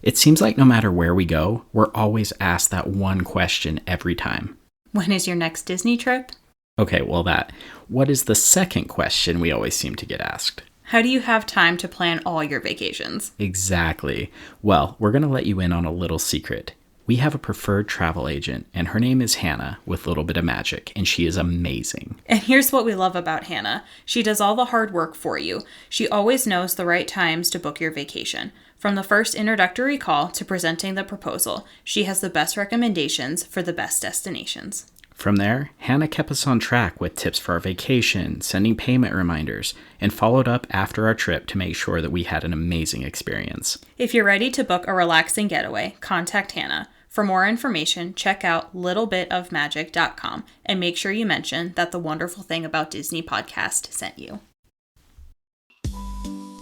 It seems like no matter where we go, we're always asked that one question every time. When is your next Disney trip? Okay, well, that. What is the second question we always seem to get asked? How do you have time to plan all your vacations? Exactly. Well, we're going to let you in on a little secret. We have a preferred travel agent, and her name is Hannah with a little bit of magic, and she is amazing. And here's what we love about Hannah. She does all the hard work for you. She always knows the right times to book your vacation. From the first introductory call to presenting the proposal, she has the best recommendations for the best destinations. From there, Hannah kept us on track with tips for our vacation, sending payment reminders, and followed up after our trip to make sure that we had an amazing experience. If you're ready to book a relaxing getaway, contact Hannah. For more information, check out littlebitofmagic.com and make sure you mention that the Wonderful Thing About Disney podcast sent you.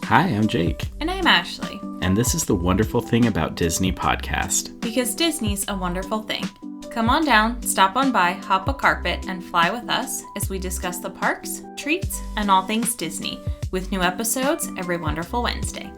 Hi, I'm Jake. And I'm Ashley. And this is the Wonderful Thing About Disney podcast. Because Disney's a wonderful thing. Come on down, stop on by, hop a carpet, and fly with us as we discuss the parks, treats, and all things Disney, with new episodes every wonderful Wednesday.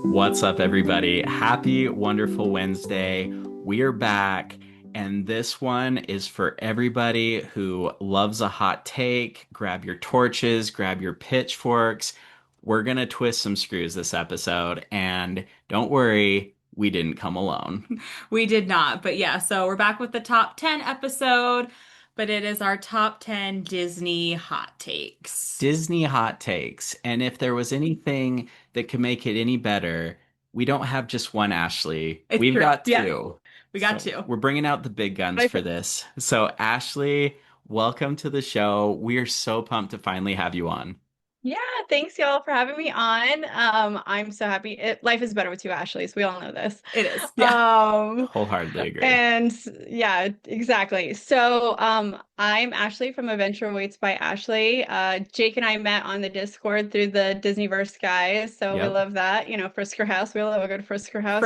What's up, everybody? Happy Wonderful Wednesday. We are back, and this one is for everybody who loves a hot take. Grab your torches, grab your pitchforks. We're going to twist some screws this episode, and don't worry, we didn't come alone. We did not, but yeah, so we're back with the top 10 episode, but it is our top 10 Disney hot takes. Disney hot takes. And if there was anything that could make it any better, we don't have just one Ashley. We've got two. Yeah, we got two. We're bringing out the big guns for this. So Ashley, welcome to the show. We are so pumped to finally have you on. Yeah, thanks y'all for having me on. I'm so happy. Life is better with two Ashleys. We all know this. It is. Yeah. Wholeheartedly agree. And yeah, exactly. So I'm Ashley from Adventure Awaits by Ashley. Jake and I met on the Discord through the Disneyverse guys. So we love that. You know, Frisker House. We love a good Frisker House.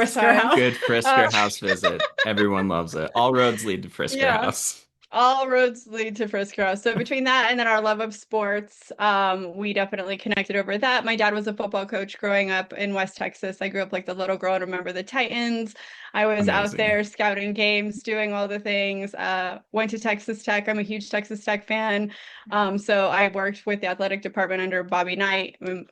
Good Frisker House visit. Everyone loves it. All roads lead to Frisker House. All roads lead to Frisker. So between that and then our love of sports, we definitely connected over that. My dad was a football coach growing up in West Texas. I grew up like the little girl to remember the Titans. I was out there scouting games, doing all the things. Went to Texas Tech. I'm a huge Texas Tech fan. So I worked with the athletic department under Bobby Knight and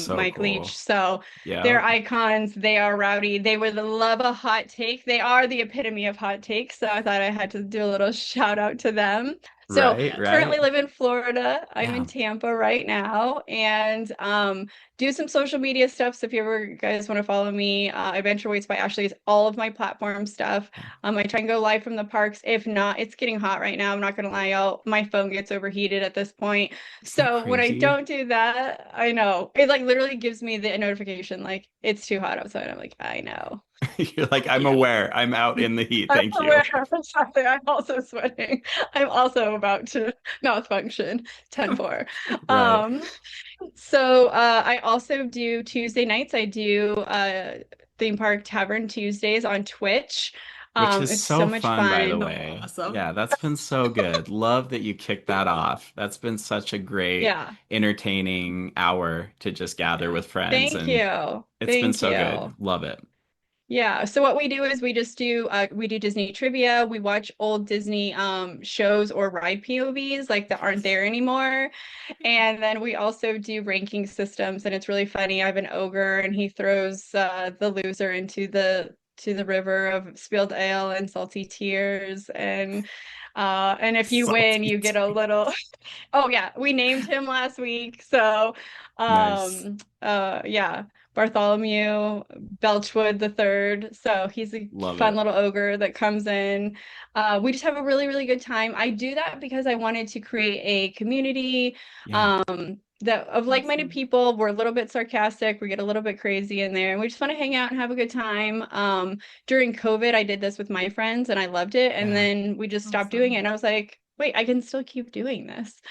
Mike Leach. So they're icons. They are rowdy. They would love a hot take. They are the epitome of hot takes. So I thought I had to do a little shout out to them. So currently live in Florida. I'm in Tampa right now, and do some social media stuff. So if you ever guys want to follow me, Adventure Waits by Ashley is all of my platform stuff. I try and go live from the parks. If not, it's getting hot right now. I'm not gonna lie, y'all. My phone gets overheated at this point. So when I don't do that, I know it like literally gives me the notification like it's too hot outside. I'm like, I know. You're like, I'm aware. I'm out in the heat. Thank you. Exactly. I'm also sweating. I'm also about to malfunction. 10-4. So I also do Tuesday nights. I do theme park tavern Tuesdays on Twitch. Which is it's so much fun, by the way. Awesome. Yeah, that's been so good. Love that you kicked that off. That's been such a great, entertaining hour to just gather with friends. Thank you. It's been so good. Love it. Yeah. So what we do is we just do Disney trivia. We watch old Disney shows or ride POVs like that aren't there anymore. And then we also do ranking systems, and it's really funny. I have an ogre and he throws the loser into the river of spilled ale and salty tears, and if you win you get a little we named him last week. So Bartholomew Belchwood the third. So he's a fun little ogre that comes in. We just have a really, really good time. I do that because I wanted to create a community that of like-minded people. We're a little bit sarcastic. We get a little bit crazy in there, and we just want to hang out and have a good time. During COVID, I did this with my friends and I loved it. And then we just stopped doing it. And I was like, wait, I can still keep doing this.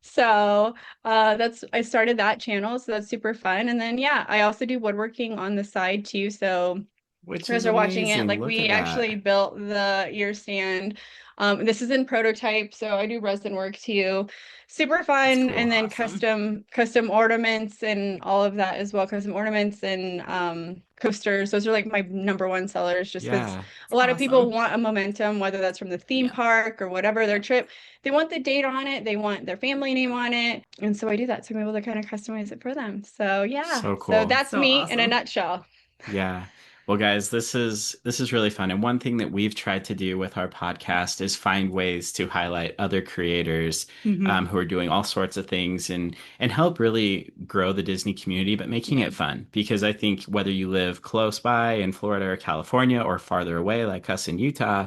So I started that channel, so that's super fun. And then I also do woodworking on the side too. So which You guys is are watching it. amazing. Like Look we at actually that. built the ear stand. This is in prototype, so I do resin work too. Super That's fun, cool. and then Awesome. custom ornaments and all of that as well. Custom ornaments and coasters. Those are like my number one sellers, just because Yeah. a lot of people Awesome. want a momentum, whether that's from the theme Yeah. park or whatever their Yeah. trip. They want the date on it. They want their family name on it, and so I do that. So I'm able to kind of customize it for them. So yeah, So so cool. that's So me in a awesome. nutshell. Yeah. Well, guys, this is really fun. And one thing that we've tried to do with our podcast is find ways to highlight other creators Hmm. who are doing all sorts of things and help really grow the Disney community, but making Yeah. it fun. Because I think whether you live close by in Florida or California or farther away, like us in Utah,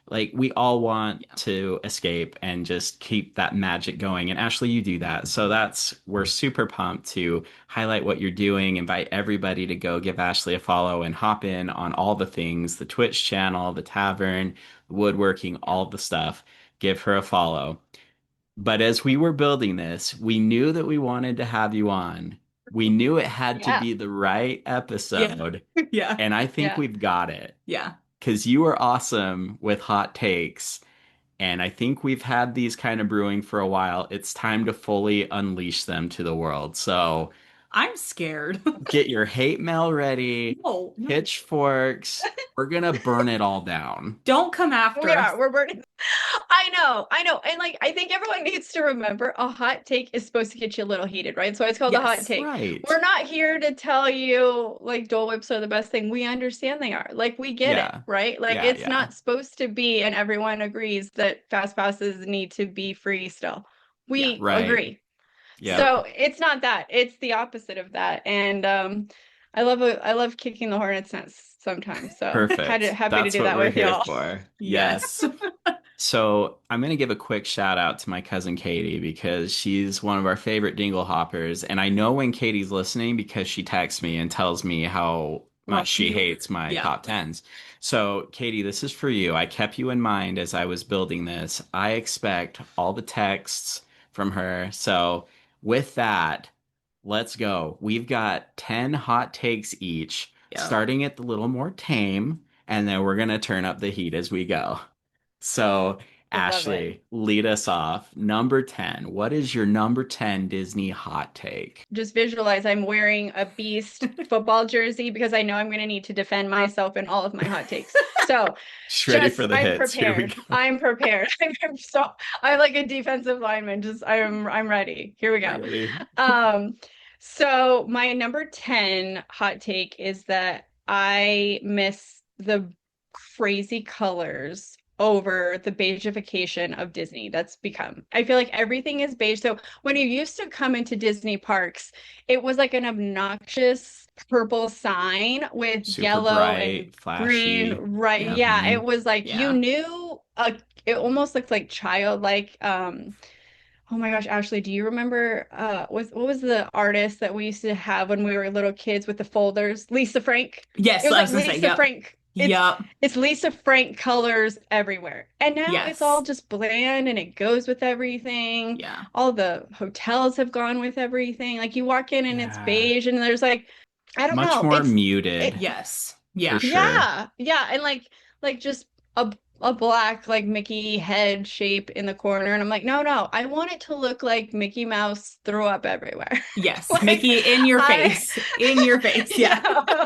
like we all want Yeah. to escape and just keep that magic going. And Ashley, you do that. So that's we're super pumped to highlight what you're doing, invite everybody to go give Ashley a follow and hop in on all the things, the Twitch channel, the tavern, woodworking, Yeah. all the stuff. Give her a follow. But as we were building this, we knew that we wanted to have you on. We knew it had to Yeah, be the right Yeah. episode, Yeah. and I think yeah. we've got it. Yeah. Because you are awesome with hot takes, and I think we've had these kind of brewing for a while. It's time to fully unleash them to the world. So I'm scared. get your hate mail ready, No, no. pitchforks. We're gonna burn it all down. Don't come We after us. are. We're burning. I know. And like I think everyone needs to remember a hot take is supposed to get you a little heated, right? So it's called a hot Yes. take. Right. We're not here to tell you like Dole Whips are the best thing. We understand they are. Like we get it, Yeah. right? Like Yeah. it's Yeah. not supposed to be, and everyone agrees that fast passes need to be free still. Yeah. We Right. agree. Yep. So it's not that. It's the opposite of that. And I love kicking the hornet's nest sometimes. So Perfect. happy to That's do what that we're with here y'all. for. Yes. Yes. So I'm going to give a quick shout out to my cousin Katie because she's one of our favorite dingle hoppers. And I know when Katie's listening because she texts me and tells me how much Loves she you. hates my Yeah. top tens. So, Katie, this is for you. I kept you in mind as I was building this. I expect all the texts from her. So, with that, let's go. We've got 10 hot takes each, Yeah. starting at the little more tame, and then we're going to turn up the heat as we go. So, I love it. Ashley, lead us off. Number 10. What is your number 10 Disney hot take? Just visualize I'm wearing a Beast football jersey because I know I'm going to need to defend myself in all of my hot takes. So Just ready for just the I'm hits. Here we prepared. go. I'm prepared. I'm like a defensive lineman. Just I'm ready. Here we go. Ready. Um, so my number 10 hot take is that I miss the crazy colors over the beigification of Disney that's become. I feel like everything is beige. So when you used to come into Disney parks, it was like an obnoxious purple sign with Super yellow and bright, green, flashy. right? Yeah. Yeah, Hmm. it was like you Yeah. knew it almost looked like childlike oh my gosh, Ashley, do you remember what was the artist that we used to have when we were little kids with the folders? Lisa Frank. It Yes, was I like was gonna say, Lisa yep. Frank. Yep. It's Lisa Frank colors everywhere. And now it's all Yes. just bland and it goes with everything. Yeah. All the hotels have gone with everything. Like you walk in and it's Yeah. beige and there's like I don't Much know. more It muted, Yes. for Yeah. sure. yeah, yeah, and like just a black like Mickey head shape in the corner, and I'm like, no, no, I want it to look like Mickey Mouse threw up everywhere. Yes. Like Mickey in your I, face. In your face. Yeah. yeah,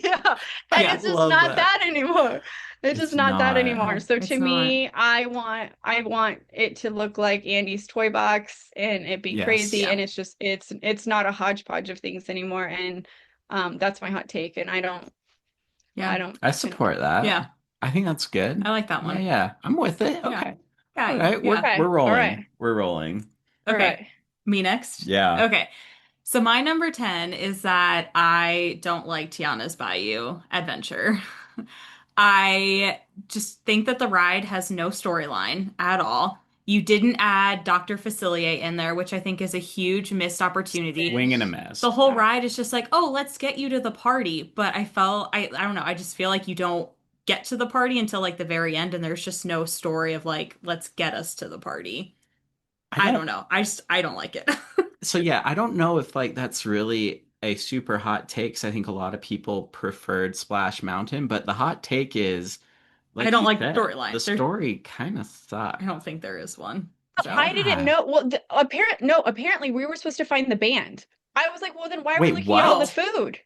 yeah, and Yeah. it's just Love not that. that anymore. It's just It's not that not. anymore. No, So to it's not. me, I want it to look like Andy's toy box and it be crazy, Yes. and Yeah. it's not a hodgepodge of things anymore, and that's my hot take, and Yeah. I I don't. support that. Yeah. I think that's good. I like that Yeah, one. yeah. I'm with it. Yeah. Okay. All Yeah. right. We're Yeah. we're Okay, all rolling. right, We're rolling. all Okay. right. Me next. Yeah. Okay. So my number 10 is that I don't like Tiana's Bayou Adventure. I just think that the ride has no storyline at all. You didn't add Dr. Facilier in there, which I think is a huge missed opportunity. Swing and a The miss. whole Yeah. ride is just like, oh, let's get you to the party. But I don't know, I just feel like you don't get to the party until like the very end, and there's just no story of like, let's get us to the party. I I don't don't know. I don't like it. so yeah, I don't know if like that's really a super hot take, 'cause I think a lot of people preferred Splash Mountain, but the hot take is, I like don't you like the said, the storyline. story kind of I don't sucked. think there is one. So I didn't Yeah. know. Well, apparently we were supposed to find the band. I was like, well, then why are we Wait, looking at all the oh, what? food?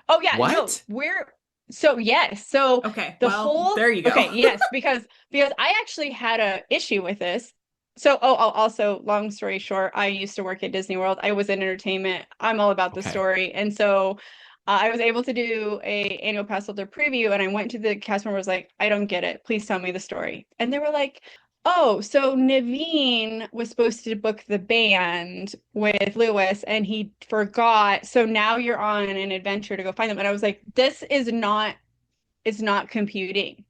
Oh yeah, no, What? we're so yes. So okay. the Well, whole there you okay, go. yes, because I actually had a issue with this. So also long story short, I used to work at Disney World. I was in entertainment. I'm all about the Okay. story. And so I was able to do a annual pass holder preview and I went to the cast member was like, I don't get it. Please tell me the story. And they were like, oh, so Naveen was supposed to book the band with Lewis and he forgot. So now you're on an adventure to go find them. And I was like, this is not, it's not computing.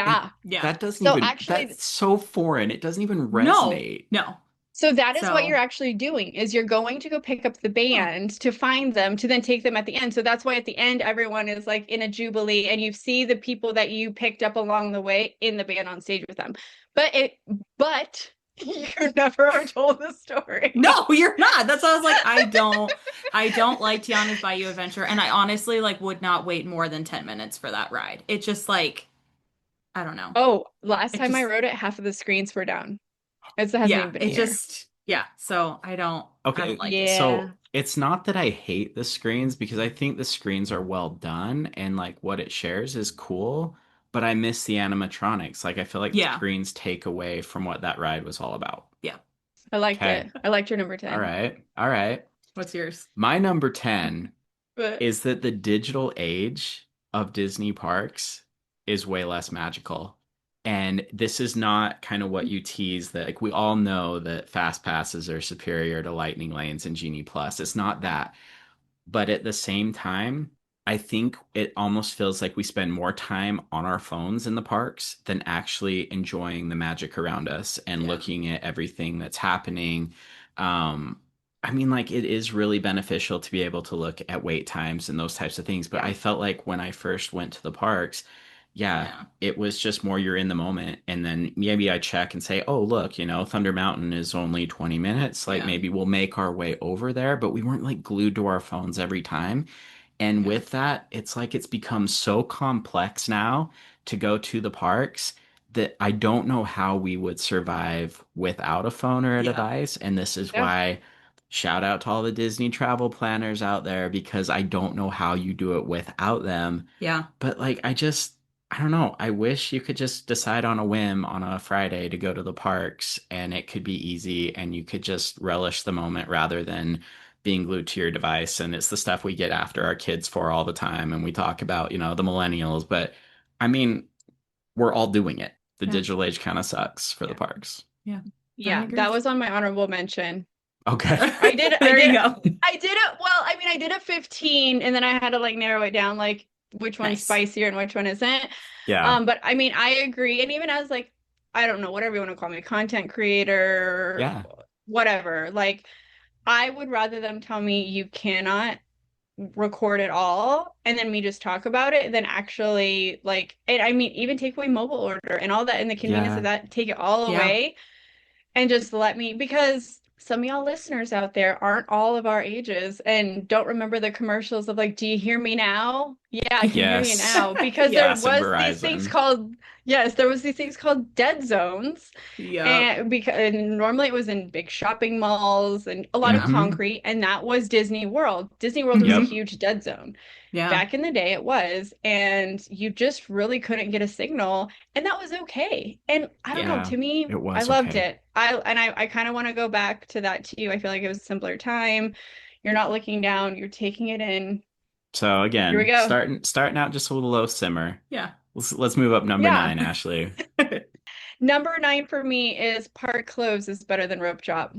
It Yeah. Yeah. that doesn't So even actually, that's so foreign. It doesn't even No, resonate. no. so that is what you're So, actually doing is you're going to go pick up the huh. band to find them to then take them at the end. So that's why at the end everyone is like in a jubilee and you see the people that you picked up along the way in the band on stage with them. But you never are told the story. No, you're not. That's why I was like, I don't like Tiana's Bayou Adventure, and I honestly like would not wait more than 10 minutes for that ride. It just like, I don't know. Oh, last It time I just, wrote it, half of the screens were down. It hasn't yeah, even been a it year. just, yeah. So I don't Okay, like it. Yeah. so it's not that I hate the screens because I think the screens are well done and like what it shares is cool, but I miss the animatronics. Like I feel like the Yeah, screens take away from what that ride was all about. yeah. I liked Okay. it. I liked your number All 10. right. All right. What's yours? My number 10 But is that the digital age of Disney parks is way less magical. And this is not kind of what you tease that like we all know that fast passes are superior to lightning lanes and Genie Plus. It's not that. But at the same time, I think it almost feels like we spend more time on our phones in the parks than actually enjoying the magic around us and Yeah, looking at everything that's happening. Um, I mean, like it is really beneficial to be able to look at wait times and those types of things. But yeah. I felt like when I first went to the parks, yeah, yeah, it was just more you're in the moment. And then maybe I check and say, oh, look, Thunder Mountain is only 20 minutes. Like yeah, maybe we'll make our way over there, but we weren't like glued to our phones every time. And yeah, with that, it's like it's become so complex now to go to the parks that I don't know how we would survive without a phone or a yeah, device. And this is Yeah. why shout out to all the Disney travel planners out there because I don't know how you do it without them. yeah, But like I don't know. I wish you could just decide on a whim on a Friday to go to the parks and it could be easy and you could just relish the moment rather than being glued to your device. And it's the stuff we get after our kids for all the time. And we talk about, the millennials, but I mean, we're all doing it. The yeah, digital age kind of sucks for the yeah, parks. yeah. I Yeah, that agree. was on my honorable mention. Okay. I did I There you did go. I did it well, I mean I did a 15 and then I had to like narrow it down like which one's Nice. spicier and which one isn't. Yeah. But I mean I agree and even as like I don't know whatever you want to call me content creator Yeah. whatever like I would rather them tell me you cannot record it all and then me just talk about it than actually like and I mean even take away mobile order and all that and the convenience of Yeah. that take it all Yeah, away and just let me because some of y'all listeners out there aren't all of our ages and don't remember the commercials of like, do you hear me now? Yeah, can you hear me Yes. now? Because there yeah, Classic was these things Verizon. called yes, there was these things called dead zones. yep, And normally it was in big shopping malls and a lot of yeah, Mm-hmm. concrete, and that was Disney World. Disney World was a hmm Yep. huge dead zone. yeah, Back in the day, it was, and you just really couldn't get a signal, and that was okay. And I don't know, yeah, Yeah. to me, It I was loved okay. it. I kind of want to go back to that too. I feel like it was a simpler time. You're not yeah, looking down, you're taking it in. So Here we again, go. starting out just a little low simmer. yeah. Let's move up number Yeah. 9, Ashley. Number 9 for me is park close is better than rope drop.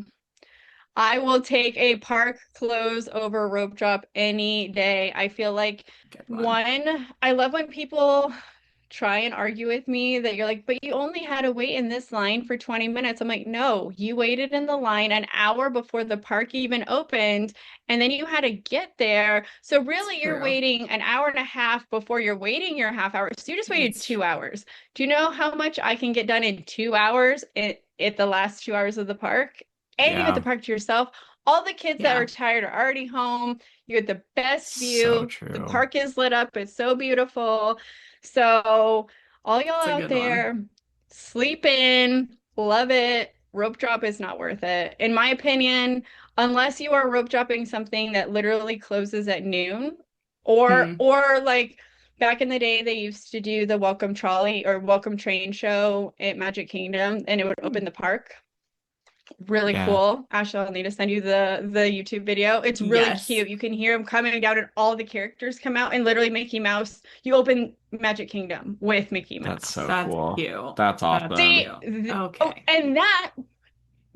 I will take a park close over rope drop any day. I feel like Good one. one, I love when people try and argue with me that you're like, but you only had to wait in this line for 20 minutes. I'm like, no, you waited in the line an hour before the park even opened, and then you had to get there. So It's really, you're true. waiting an hour and a half before you're waiting your half hour. So you just waited It's true. 2 hours. Do you know how much I can get done in 2 hours at the last 2 hours of the park? And you get the Yeah. park to yourself. All the kids that Yeah, are tired are already home. You get the best So view. The true. park is lit up. It's so beautiful. So all y'all It's a out good one. there, sleep in, love it. Rope drop is not worth it. In my opinion, unless you are rope dropping something that literally closes at noon, Hmm. or like back in the day, they used to do the welcome trolley or welcome train show at Magic Kingdom, and it would open the park. Really Yeah, cool. Ashley, I'll need to send you the YouTube video. It's really Yes. cute. You can hear them coming down, and all the characters come out, and literally Mickey Mouse. You open Magic Kingdom with Mickey that's Mouse. so That's cool. cute. That's That's awesome. See, cute. oh, Okay. and that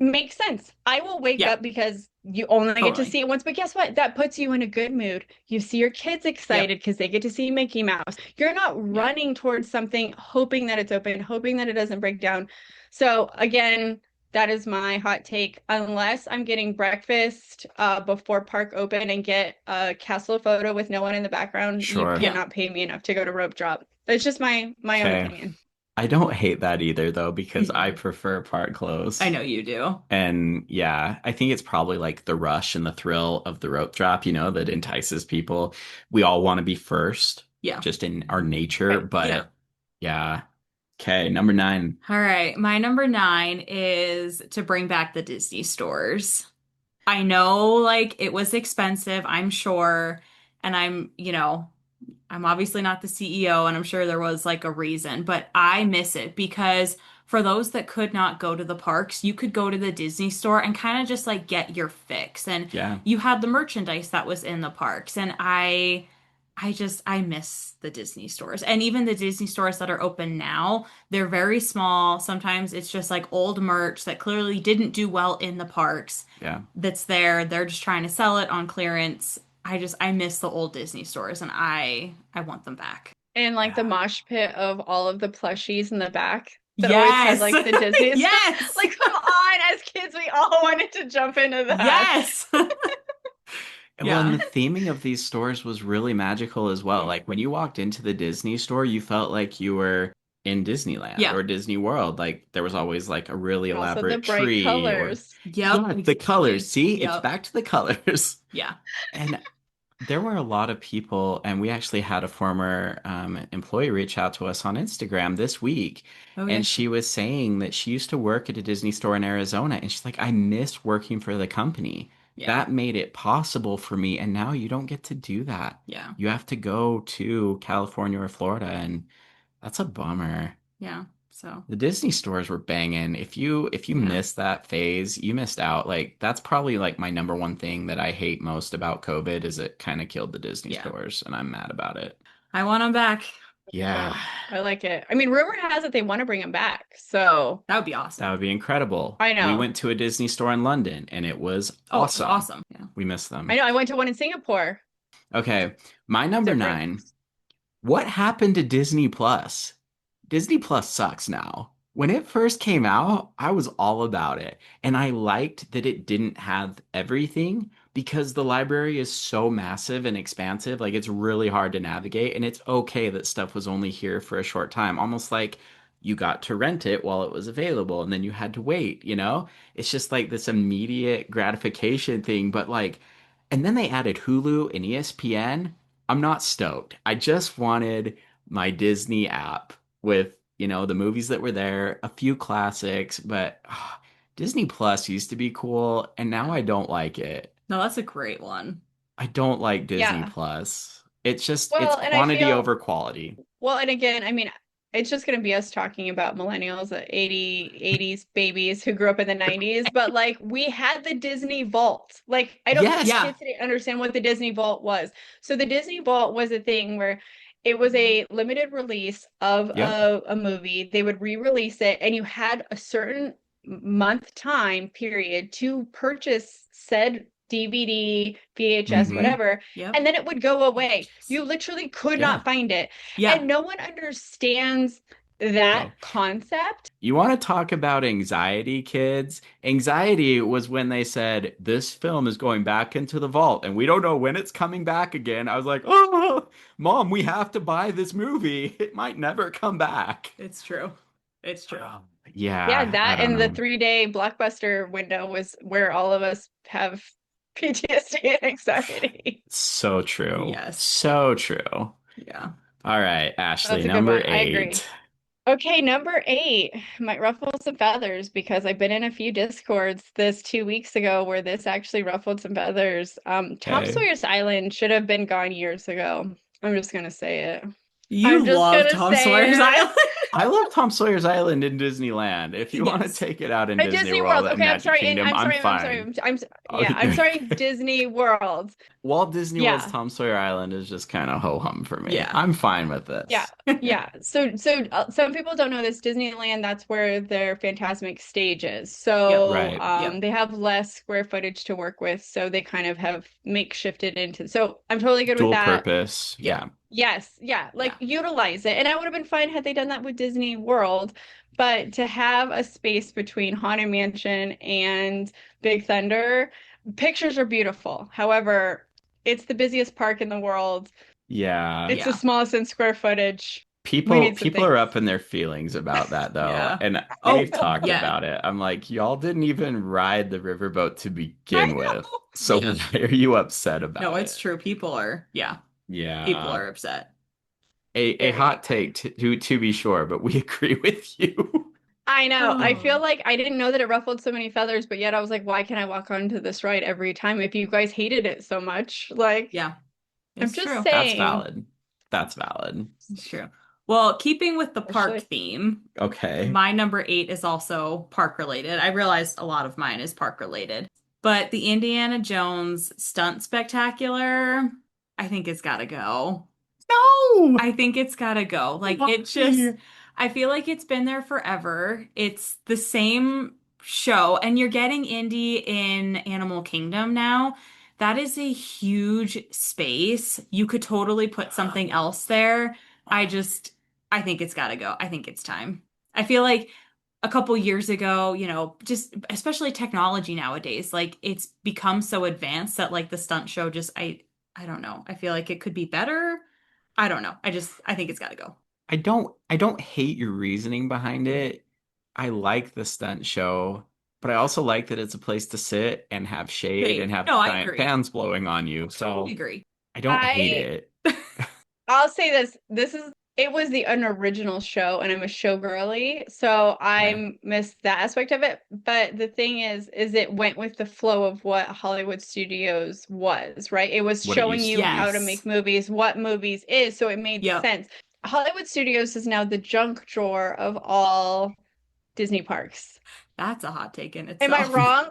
makes sense. I will wake Yeah, up because you only get to totally. see it once, but guess what? That puts you in a good mood. You see your kids Yep. excited because they get to see Mickey Mouse. You're not Yep. running towards something hoping that it's open, hoping that it doesn't break down. So again, that is my hot take. Unless I'm getting breakfast before park open and get a castle photo with no one in the background, you Sure. Yeah. cannot pay me enough to go to rope drop. It's just my own Okay. opinion. I don't hate that either though, because I Mhm. prefer park I close. know you do. And yeah, I think it's probably like the rush and the thrill of the rope drop, that entices people. We all want to be first, Yeah. just in our nature. Right. Yeah. But yeah. Okay, number 9. All right. My number nine is to bring back the Disney stores. I know, like, it was expensive, I'm sure. And I'm obviously not the CEO, and I'm sure there was like a reason, but I miss it because for those that could not go to the parks, you could go to the Disney store and kind of just like get your fix. And Yeah. you had the merchandise that was in the parks. And I miss the Disney stores. And even the Disney stores that are open now, they're very small. Sometimes it's just like old merch that clearly didn't do well in the parks Yeah. that's there. They're just trying to sell it on clearance. I miss the old Disney stores and I want them back. And like the Yeah. mosh pit of all of the plushies in the back that always had Yes. like the Disney stuff. Yes. Like, come on, as kids, we all wanted to jump into that. Yes. Well, and Yeah. the theming of these stores was really magical as well. Like when you walked into the Disney store, you felt like you were in Disneyland Yeah. or Disney World. Like there was always like a really And also the elaborate bright tree or colors. Yep, yeah, the colors. exactly. See, it's Yep. back to the colors. Yeah. And there were a lot of people, and we actually had a former employee reach out to us on Instagram this week, Oh yeah. and she was saying that she used to work at a Disney store in Arizona, and she's like, I miss working for the company. Yeah. That made it possible for me, and now you don't get to do that. Yeah. You have to go to California or Florida, and that's a bummer. Yeah. So, The Disney stores were banging. If you yeah. missed that phase, you missed out. Like that's probably like my number one thing that I hate most about COVID is it kind of killed the Disney Yeah. stores, and I'm mad about it. I want them back. Yeah, Good. I like it. I mean, rumor has it they want to bring him back. So That would be that would awesome. be incredible. I We know. went to a Disney store in London, and it was Oh, it was awesome. awesome. Yeah. We miss I them. know. I went to one in Singapore. Okay, my number Different. 9. What happened to Disney Plus? Disney Plus sucks now. When it first came out, I was all about it. And I liked that it didn't have everything because the library is so massive and expansive. Like, it's really hard to navigate. And it's okay that stuff was only here for a short time. Almost like you got to rent it while it was available and then you had to wait? It's just like this immediate gratification thing. But, like, and then they added Hulu and ESPN. I'm not stoked. I just wanted my Disney app with, the movies that were there, a few classics, but Disney Plus used to be cool, and now Yeah. I don't like it. No, that's a great one. I don't like Disney Yeah. Plus. It's Well, and I quantity feel over quality. well, and again, I mean, it's just going to be us talking about millennials, 80s babies who grew up in the 90s, but like we had the Disney Vault. Like I don't think Yes. Yeah. kids today understand what the Disney Vault was. So the Disney Vault was a thing where it was a limited release of Yep. a movie. They would re-release it and you had a certain month time period to purchase said DVD, VHS, Mm-hmm. whatever, Yep. and then it would go away. VHS. You literally could Yeah. not find it. Yeah. And no one understands that Oh. concept. You want to talk about anxiety, kids? Anxiety was when they said, this film is going back into the vault and we don't know when it's coming back again. I was like, oh, Mom, we have to buy this movie. It might never come back. It's true. It's true. Yeah, Yeah, I that don't and the know. 3 day blockbuster window was where all of us have PTSD and anxiety. So true. Yes. So true. Yeah. All right, Ashley, That's a good number one. I eight. agree. Okay, number eight might ruffle some feathers because I've been in a few discords this 2 weeks ago where this actually ruffled some feathers. Tom Okay. Sawyer's Island should have been gone years ago. I'm just gonna say it. You I'm just love gonna Tom Sawyer's say it. Island. I love Tom Sawyer's Island in Disneyland. If you want to Yes. take it out in Disney Disney World World. at Okay, I'm Magic sorry. And Kingdom, I'm fine. yeah, I'm sorry, Disney World. Walt Disney World's Yeah. Tom Sawyer Island is just kind of ho-hum for me. Yeah. I'm fine with Yeah. this. Yeah. So some people don't know this. Disneyland, that's where their Fantasmic stage is. Yep. So Right. Yep. they have less square footage to work with. So they kind of have makeshifted into. So I'm totally good with Dual that. purpose. Yep. Yeah. Yes. Yeah. Yeah. Like utilize it. And I would have been fine had they done that with Disney World. But to have a space between Haunted Mansion and Big Thunder, pictures are beautiful. However, it's the busiest park in the world. Yeah. It's the Yeah. smallest in square footage. We People need some people are things. up in their feelings about that though. Yeah. And Oh, we've talked yeah. about it. I'm like, y'all didn't even ride the riverboat to I begin with. know. So Yeah. why are you upset No, about it's it? true. People Yeah. are upset. A Very hot upset. take to be sure, but we agree with you. I know. I feel Oh. like I didn't know that it ruffled so many feathers, but yet I was like, why can't I walk onto this ride every time if you guys hated it so much? Like, Yeah, I'm it's just true. That's saying, valid. That's valid. It's true. Well, keeping with the park especially. theme, Okay. my number eight is also park related. I realized a lot of mine is park related, but the Indiana Jones stunt spectacular, I think it's got to go. No. I think it's gotta go. Like it just, Why? I feel like it's been there forever. It's the same show, and you're getting Indy in Animal Kingdom now. That is a huge space. You could totally put something else there. I just, I think it's gotta go. I think it's time. I feel like a couple years ago, just especially technology nowadays, like it's become so advanced that like the stunt show just, I don't know. I feel like it could be better. I don't know. I think it's got to go. I don't hate your reasoning behind it. I like the stunt show, but I also like that it's a place to sit and have shade and Shade. have No, I giant agree. fans blowing on you. Totally So agree. I don't hate I it. I'll say this. It was the unoriginal show, and I'm a show girly, so Okay. I missed that aspect of it. But the thing is it went with the flow of what Hollywood Studios was, right? It was What it showing used to you how be. to Yes. make movies, what movies is, so it made Yep. sense. Hollywood Studios is now the junk drawer of all Disney parks. That's a hot take in Am I itself. wrong?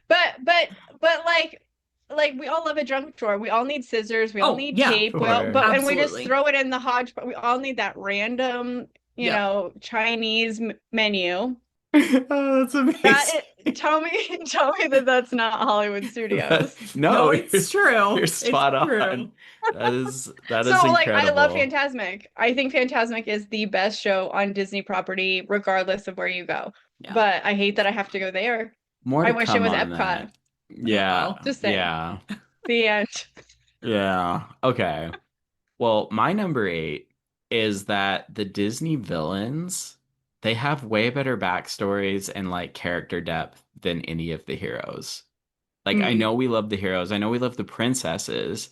But like we all love a junk drawer. We all need scissors. We all Oh, need yeah. tape. Sure. And we just Absolutely. throw it in the hodge. But we all need that random, Yep. Chinese menu. Oh, that's amazing. Tell me, tell me that that's not Hollywood Studios. No, No, it's you're true. It's spot true. on. That is So like I love incredible. Fantasmic. I think Fantasmic is the best show on Disney property, regardless of where you go. Yeah. But I hate that I have to go there. More I to wish it come was on Epcot. that. Yeah, Oh. Just saying. yeah, The end. yeah. Okay. Well, my number eight is that the Disney villains, they have way better backstories and like character depth than any of the heroes. Like, I Mm. know we love the heroes, I know we love the princesses,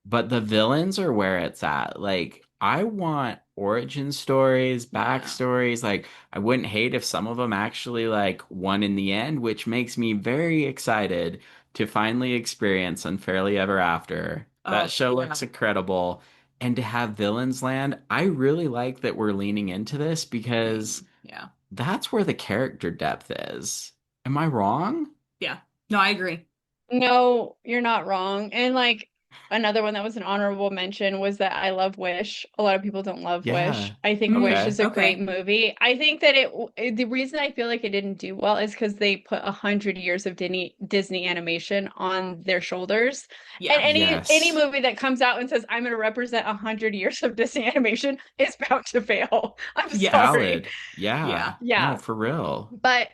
but the villains are where it's at. Like, I want origin stories, Yeah. backstories. Like, I wouldn't hate if some of them actually like won in the end, which makes me very excited to finally experience Unfairly Ever After. That Oh, show yeah. looks incredible. And to have Villains Land, I really like that we're leaning into this because Same. Yeah. that's where the character depth is. Am I wrong? Yeah. No, I agree. No, you're not wrong. And like another one that was an honorable mention was that I love Wish. A lot of people don't love Wish. Yeah. I think Wish Okay. is a great Okay. movie. I think that the reason I feel like it didn't do well is because they put 100 years of Disney animation on their shoulders. And Yeah. any Yes. movie that comes out and says I'm going to represent 100 years of Disney animation is bound to fail. I'm Yes. sorry. Valid. Yeah. Yeah. No, Yeah. for real. But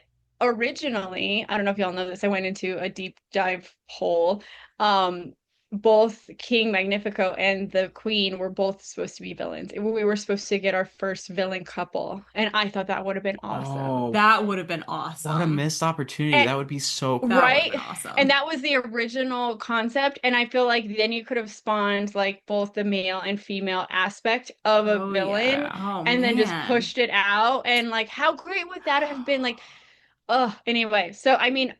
originally, I don't know if y'all know this, I went into a deep dive hole. Um, both King Magnifico and the Queen were both supposed to be villains. We were supposed to get our first villain couple, and I thought that would have been awesome. Oh, That would have been what a awesome. missed opportunity. And That would be so That would have right? been cool. And awesome. that was the original concept. And I feel like then you could have spawned like both the male and female aspect of a Oh yeah. villain Yeah. Oh and then just man. pushed it out. And like, how great would that have been? Like, oh, anyway. So, I mean,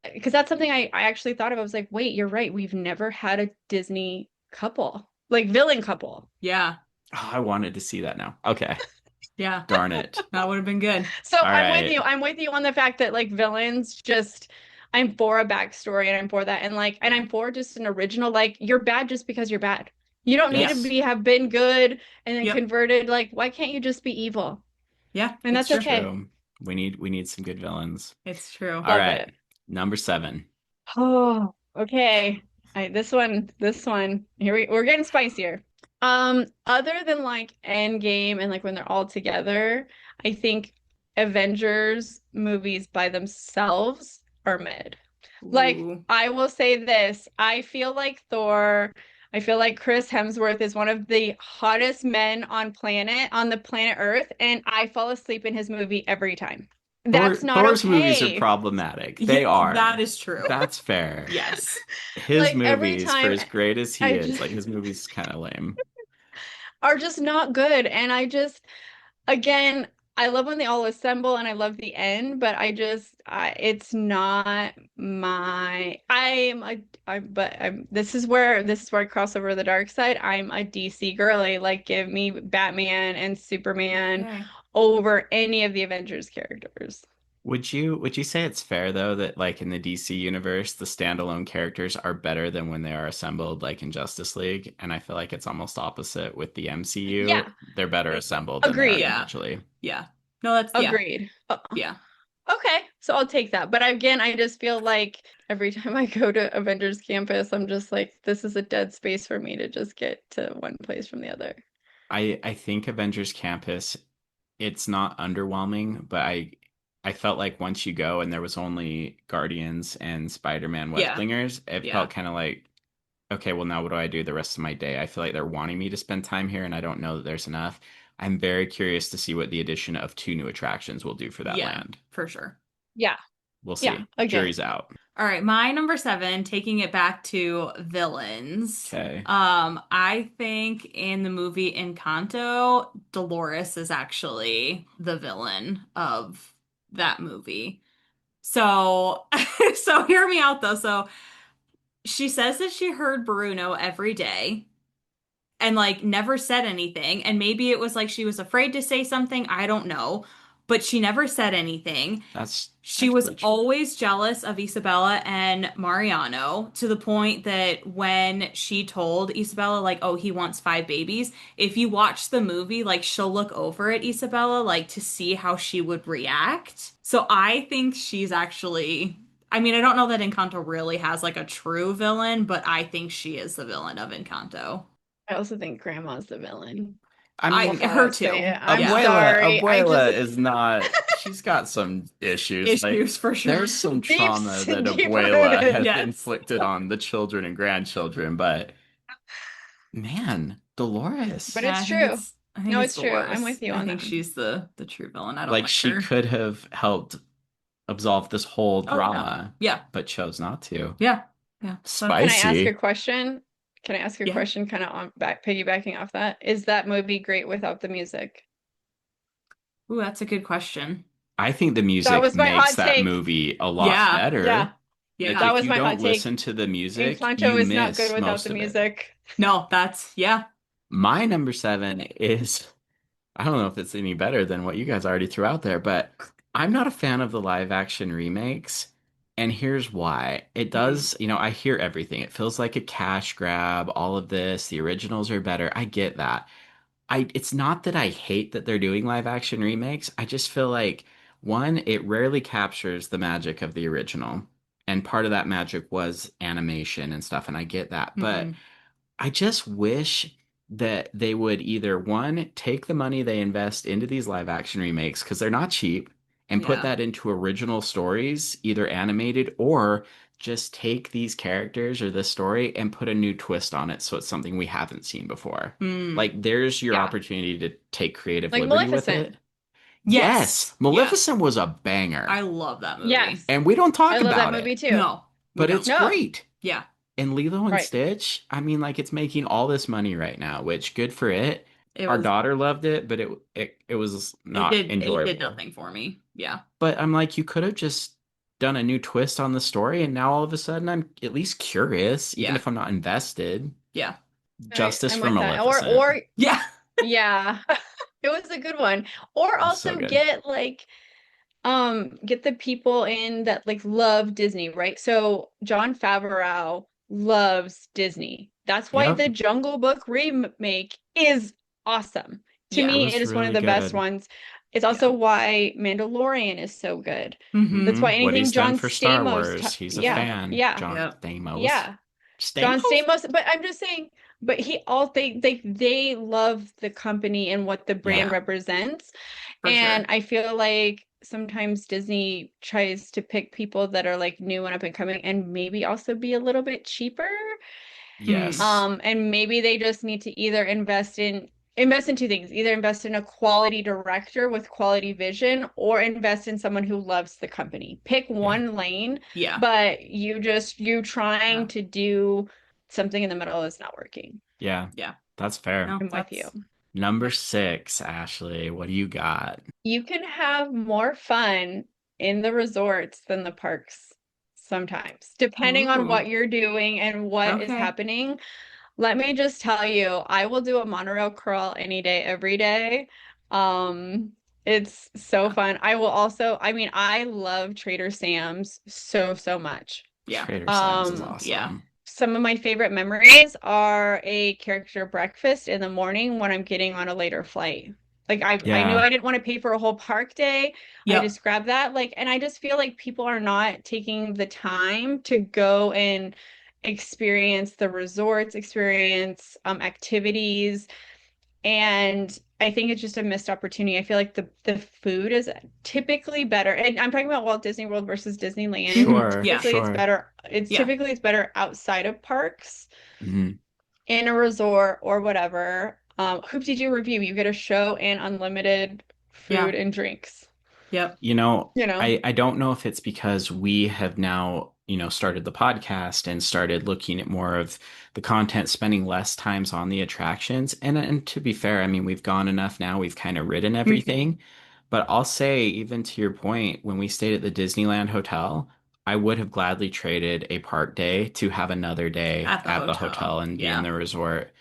because that's something I actually thought of. I was like, wait, you're right. We've never had a Disney couple, like villain couple. Yeah. Oh, I wanted to see that now. Okay. Yeah. Darn it. That would have been good. So All I'm with you. right. I'm with you on the fact that like villains just I'm for a backstory and I'm for that. And like and Yeah. I'm for just an original, like you're bad just because you're bad. You don't need to Yes. be have been good and then Yep. converted. Like, why can't you just be evil? Yeah, And it's that's It's true. okay. true. We need some good villains. It's true. All Love right. it. Number 7. Oh, okay. This one. We're getting spicier. Other than like Endgame and like when they're all together, I think Avengers movies by themselves are mid. Like, Ooh. I will say this, I feel like Chris Hemsworth is one of the hottest men on the planet Earth, and I fall asleep in his movie every time. That's not Thor's movies are okay. problematic. Yeah, They are. that is true. That's fair. Yes. His Like every movies, for time as great as he I is, just like his movies kind of lame. are just not good. And I just again, I love when they all assemble and I love the end, but it's not my this is where I cross over the dark side. I'm a DC girly. Like give me Batman and Superman Okay. over any of the Avengers characters. Would you say it's fair though that like in the DC universe, the standalone characters are better than when they are assembled like in Justice League? And I feel like it's almost opposite with the MCU. Yeah, They're better assembled than they are agreed. Yeah. individually. Yeah. No, that's yeah. Agreed. Yeah. Okay, so I'll take that. But again, I just feel like every time I go to Avengers Campus, I'm just like, this is a dead space for me to just get to one place from the other. I think Avengers Campus, it's not underwhelming, but I felt like once you go and there was only Guardians and Spider-Man Yeah. Westlingers, it Yeah. felt kind of like, okay, well now what do I do the rest of my day? I feel like they're wanting me to spend time here and I don't know that there's enough. I'm very curious to see what the addition of 2 new attractions will do for that Yeah, land. for sure. Yeah, We'll yeah, see. again. Jury's out. All right, my number 7, taking it back to villains. Okay. I think in the movie Encanto, Dolores is actually the villain of that movie. So, so hear me out though. So she says that she heard Bruno every day and like never said anything. And maybe it was like she was afraid to say something. I don't know. But she never said anything. That's She was actually true. always jealous of Isabella and Mariano to the point that when she told Isabella, like, oh, he wants 5 babies, if you watch the movie, like, she'll look over at Isabella, like, to see how she would react. So I think she's actually. I mean, I don't know that Encanto really has like a true villain, but I think she is the villain of Encanto. I also think Grandma's the villain. I I mean, Awful her to say too. it. I'm Yeah. sorry. I just Abuela is not, she's got some issues. Like, Issues for sure. there's some deep, trauma that deep Abuela rooted. has Yes. inflicted on the children and grandchildren, but man, But Dolores, Yeah, it's true. I think No, it's it's true. I'm Dolores. with you I on think that. she's the true villain. I don't like like she her. could have helped absolve this whole Oh yeah. drama, Yeah. but chose not to. Yeah. Yeah. So Can I ask a Spicy. question? Can I ask a yeah. question kind of on back piggybacking off that? Is that movie great without the music? Ooh, that's a good question. I think the That music was my makes hot that take. movie a lot Yeah. Yeah, better. Like Yeah. that if was you my hot don't take. listen to the music, you Encanto is not good miss without most the of it. music. No, that's yeah. My number 7 is, I don't know if it's any better than what you guys already threw out there, but I'm not a fan of the live action remakes. And here's why. It Mm, does, I hear everything. It feels like a cash grab, all of this. The originals are better. I get that. It's not that I hate that they're doing live action remakes. I just feel like one, it rarely captures the magic of the original. And part of that magic was animation and stuff, and I get that. But hmm. I just wish that they would either one, take the money they invest into these live action remakes because they're not cheap and put Yeah. that into original stories, either animated or just take these characters or this story and put a new twist on it so it's something we haven't seen before. Mm. Like, there's your Yeah. opportunity to take creative Like liberty with it. Maleficent. Yes, Yes. Yes. Maleficent was a banger, I love that movie. Yes. and we don't I talk love that about movie it, too. No, we but don't. it's No. great. Yeah. And Lilo and Right. Stitch, I mean, like it's making all this money right now, which good for it. It Our was daughter loved it, but it was it not did enjoyable. nothing for me. Yeah. But I'm like, you could have just done a new twist on the story, and now all of a sudden I'm at least curious, even Yeah. if I'm not invested. Yeah. Justice I'm for with that. Or Maleficent. or Yeah. yeah. It was a good one. Or It's so also good. get the people in that like love Disney, right? So John Favreau loves Disney. That's why Yep, the Jungle Book remake is awesome. To Yeah. it me, it was is one of really the best good. ones. It's Yeah. also why Mandalorian is so good. That's Mm-hmm. why What anything he's done John for Star Stamos, Wars, he's a yeah, Yep. fan. yeah, John Yep. Stamos. yeah. John Stamos? Stamos, but I'm just saying, but he all they love the company and what the brand Yeah, represents. For And sure. I feel like sometimes Disney tries to pick people that are like new and up and coming and maybe also be a little bit cheaper. Hmm. yes. And maybe they just need to either invest in two things, either invest in a quality director with quality vision or invest in someone who loves the company. Pick Yeah, one lane, Yeah. but you Yeah. trying to do something in the middle is not working. yeah, Yeah. that's fair. No, I'm with you. that's Number six, Ashley, what do you got? You can have more fun in the resorts than the parks sometimes, depending on ooh. what you're doing and what is Okay. happening. Let me just tell you, I will do a monorail crawl any day, every day. Um, it's so Yeah. fun. I will also, I mean, I love Trader Sam's so, so much. Yeah. Trader Sam's is Um, Yeah. awesome. some of my favorite memories are a character breakfast in the morning when I'm getting on a later flight. Like I knew Yeah, I didn't want to pay for a whole park day. I Yep. just grabbed that. Like, and I just feel like people are not taking the time to go and experience the resorts, experience activities. And I think it's just a missed opportunity. I feel like the food is typically better. And I'm talking about Walt Disney World versus Disneyland. Hmm. sure, Yeah. sure. Yeah. It's better outside of parks, Mhm. in a resort or whatever. Hoop did you review? You get a show and unlimited Yeah. food and drinks. Yep. You know, You know, I don't know if it's because we have now, started the podcast and started looking at more of the content, spending less times on the attractions. And to be fair, I mean, we've gone enough now, we've kind of ridden Hmm. everything. But I'll say, even to your point, when we stayed at the Disneyland Hotel, I would have gladly traded a park day to have another day At the at the hotel. hotel and be in Yeah. the resort.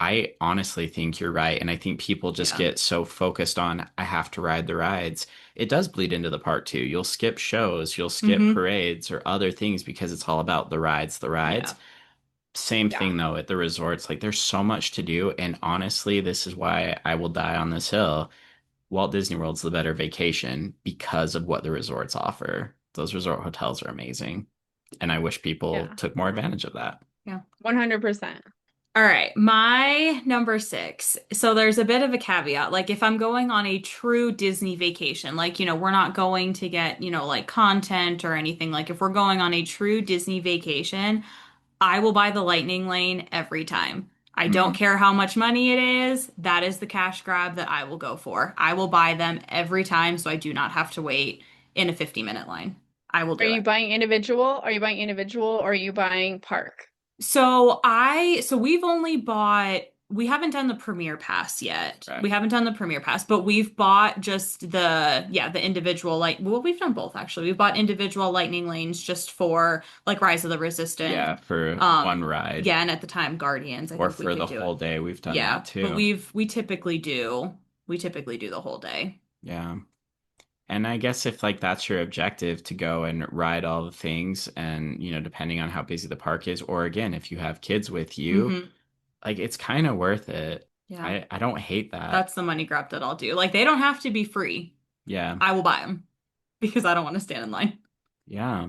I honestly think you're right. And I think people just Yeah. get so focused on, I have to ride the rides. It does bleed into the part too. You'll skip shows, you'll skip Hmm. parades or other things because it's all about the rides, the Yeah. rides. Same yeah, thing though at the resorts. Like there's so much to do. And honestly, this is why I will die on this hill. Walt Disney World's the better vacation because of what the resorts offer. Those resort hotels are amazing. And I wish people yeah, took more advantage of that. Yeah. 100%. All right, my number six. So there's a bit of a caveat. Like if I'm going on a true Disney vacation, like, we're not going to get, like content or anything. Like if we're going on a true Disney vacation, I will buy the Lightning Lane every time. I don't Mm. care how much money it is. That is the cash grab that I will go for. I will buy them every time so I do not have to wait in a 50-minute line. I will Are do you it. buying individual? Are you buying individual or are you buying park? So we haven't done the Premier Pass yet. Right. We haven't done the Premier Pass, but we've bought just the individual well, we've done both actually. We've bought individual lightning lanes just for like Rise of the Resistant. Yeah, for one Um, ride yeah, and at the time Guardians, I or think we for could the do it. whole day. We've done that Yeah, but too. we typically do the whole day. Yeah. And I guess if like that's your objective to go and ride all the things and depending on how busy the park is, or again, if you have kids with you, Hmm. like it's kind of worth it. Yeah, I don't hate that. that's the money grab that I'll do. Like they don't have to be free. Yeah. I will buy them because I don't want to stand in line. Yeah.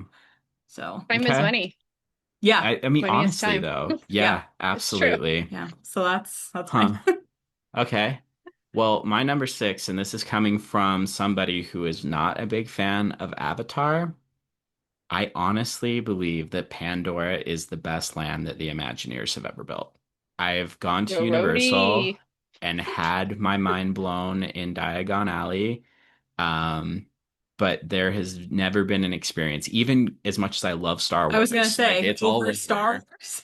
So, Time is Okay. money. yeah. I mean Money is honestly time. though, Yeah. yeah, It's true. absolutely. Yeah. So that's Huh. mine. Okay. Well, my number six, and this is coming from somebody who is not a big fan of Avatar. I honestly believe that Pandora is the best land that the Imagineers have ever built. I've gone to Yo, Universal roadie. and had my mind blown in Diagon Alley. Um, but there has never been an experience, even as much as I love Star I was gonna Wars, like say it's all over Star linear. Wars.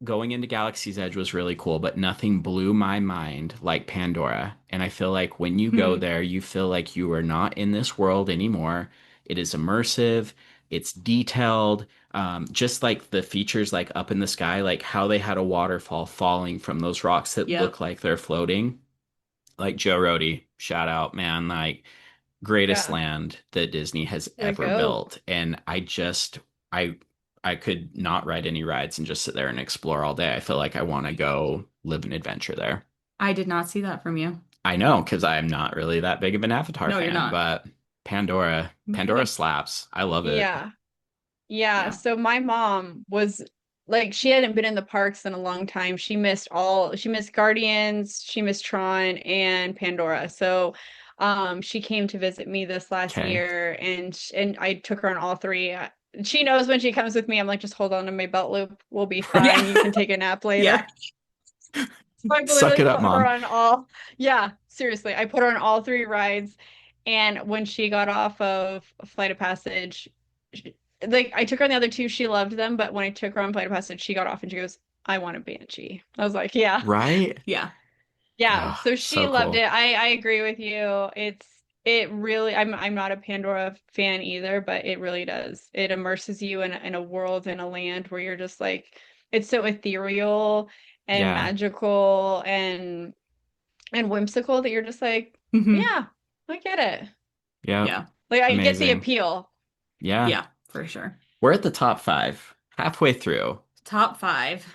Going into Galaxy's Edge was really cool, but nothing blew my mind like Pandora. And I feel like when you go Hmm. there, you feel like you are not in this world anymore. It is immersive, it's detailed, just like the features like up in the sky, like how they had a waterfall falling from those rocks that Yep. look like they're floating. Like Joe Rody, shout out, man. Like greatest Yeah, land that Disney has the ever goat. built. And I I could not ride any rides and just sit there and explore all day. I feel like I want to go live an adventure there. I did not see that from you. I know because I'm not really that big of an Avatar No, you're fan, not. but Pandora slaps. I love it. Yeah. Yeah, Yeah. so my mom was like she hadn't been in the parks in a long time. She missed Guardians, she missed Tron and Pandora. So she came to visit me this last Okay. year and I took her on all three. She knows when she comes with me, I'm like, just hold on to my belt loop. We'll be Yeah. fine. You can take a nap Yeah. later. So I Suck literally it up, put her mom. on all, yeah, seriously. I put her on all three rides. And when she got off of Flight of Passage, like I took her on the other two, she loved them. But when I took her on Flight of Passage, she got off and she goes, I want a Banshee. I was like, yeah. Right? Yeah. Yeah. Oh, So she so loved cool. it. I agree with you. It really I'm not a Pandora fan either, but it really does. It immerses you in a world in a land where you're just like it's so ethereal and Yeah. magical and whimsical that you're just like, Hmm. yeah, I get it. Yep. Yeah. Like I get the Amazing. appeal. Yeah. Yeah, for sure. We're at the top five, halfway through. Top five.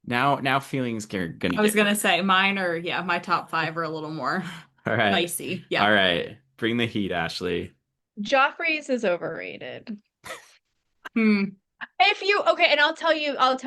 Now feelings are gonna I was get gonna real. say mine are, yeah, my top five are a little more All right. dicey. Yeah. All right. Bring the heat, Ashley. Joffrey's is overrated. Hmm. If you okay, and I'll tell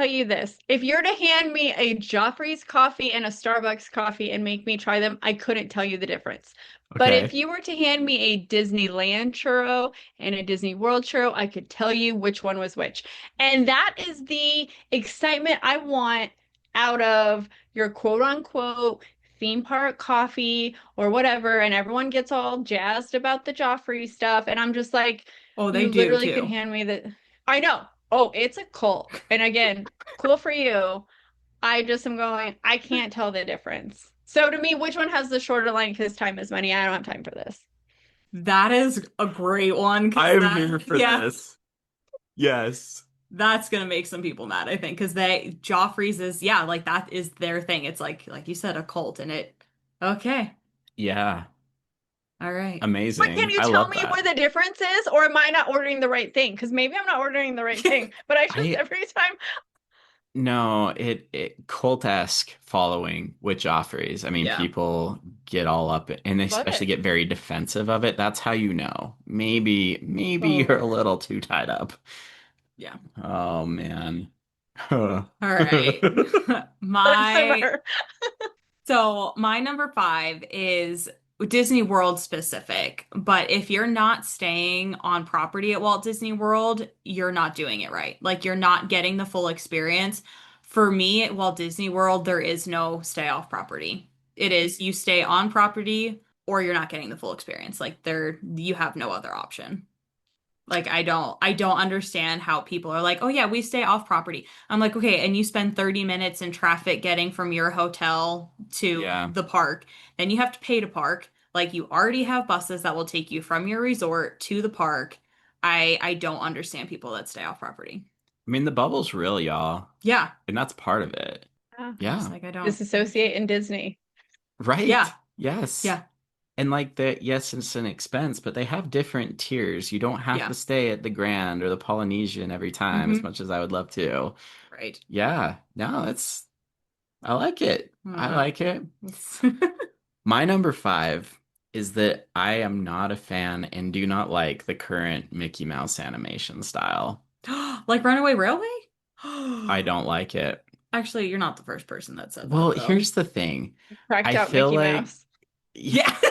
you this. If you're to hand me a Joffrey's coffee and a Starbucks coffee and make me try them, I couldn't tell you the difference. But if Okay. you were to hand me a Disneyland churro and a Disney World churro, I could tell you which one was which. And that is the excitement I want out of your quote unquote theme park coffee or whatever, and everyone gets all jazzed about the Joffrey stuff. And I'm just like, Oh, they you do literally could too. hand me the I know. Oh, it's a cult. And again, cool for you. I just am going, I can't tell the difference. So to me, which one has the shorter line? Because time is money. I don't have time for this. That is a great one I because am that, here for yeah, this. Yes. that's gonna make some people mad, I think, because Joffrey's is, yeah, like that is their thing. It's like you said, a cult, and okay, Yeah. all right. But can Amazing. you I tell love me where that. the difference is? Or am I not ordering the right thing? Because maybe I'm not ordering the right thing. But I just I every time no, it cult-esque following with Joffrey's. I mean, Yeah. people get all up and they love especially it. get very defensive of it. That's how you know. Maybe you're a Oh, little too tied up. Yeah. Oh man. All right. My Simmer. So my number five is Disney World specific. But if you're not staying on property at Walt Disney World, you're not doing it right. Like you're not getting the full experience. For me at Walt Disney World, there is no stay off property. It is you stay on property or you're not getting the full experience. Like you have no other option. Like I don't understand how people are like, "Oh yeah, we stay off property." I'm like, "Okay, and you spend 30 minutes in traffic getting from your hotel to Yeah. the park. Then you have to pay to park. Like you already have buses that will take you from your resort to the park. I don't understand people that stay off property. I mean, the bubble's real, y'all, Yeah. and that's part of it. Yeah. I'm just Yeah. like I don't Disassociate understand. in Disney. Right. Yeah. Yes. Yeah. And like yes, it's an expense, but they have different tiers. You don't have to Yeah. stay at the Grand or the Polynesian every time, as Mm-hmm. much as I would love to. Right. Yeah. No, I like it. I Uh, like it. My number five is that I am not a fan and do not like the current Mickey Mouse animation style. like Runaway Railway? I don't like it. Actually, you're not the first person that said Well, that though. here's the thing. Cracked I out feel Mickey like, Mouse. yeah, Yeah.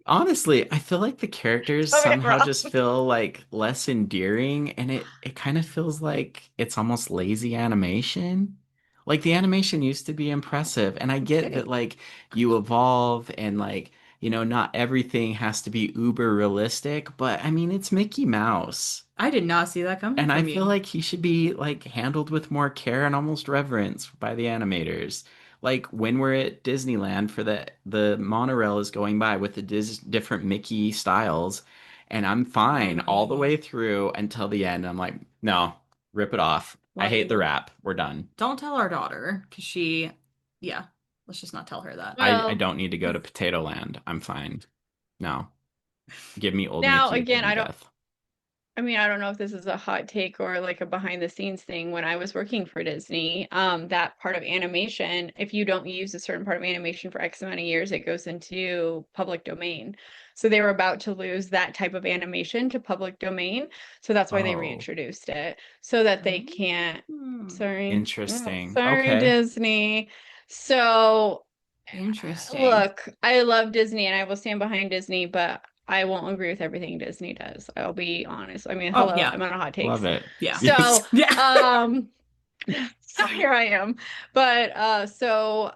honestly, I feel like the characters Tell me I'm somehow wrong. just feel like less endearing, and it kind of feels like it's almost lazy animation. Like the animation used to be impressive, and I get Okay. that like you evolve and like, not everything has to be uber realistic, but I mean, it's Mickey Mouse. I did not see that coming And I from feel you. like he should be like handled with more care and almost reverence by the animators. Like when we're at Disneyland for the monorail is going by with the different Mickey styles, and I'm Oh fine all the no. way through until the end. I'm like, no, rip it off. I hate the Well, rap. We're done. don't tell our daughter because yeah, let's just not tell her that. I Well, don't need to go to Potato Land. I'm fine. No, give me old now Mickey or give again, me death. I don't know if this is a hot take or like a behind the scenes thing. When I was working for Disney, that part of animation, if you don't use a certain part of animation for X amount of years, it goes into public domain. So they were about to lose that type of animation to public domain. So that's why they Oh, reintroduced it so that they can't. Hmm. interesting. Sorry, Okay. Disney. So Interesting. look, I love Disney and I will stand behind Disney, but I won't agree with everything Disney does. I'll be honest. I mean, Oh hello, yeah, I'm on a hot Love takes. it. yeah, Yes. So, yeah. um, so here I am. But so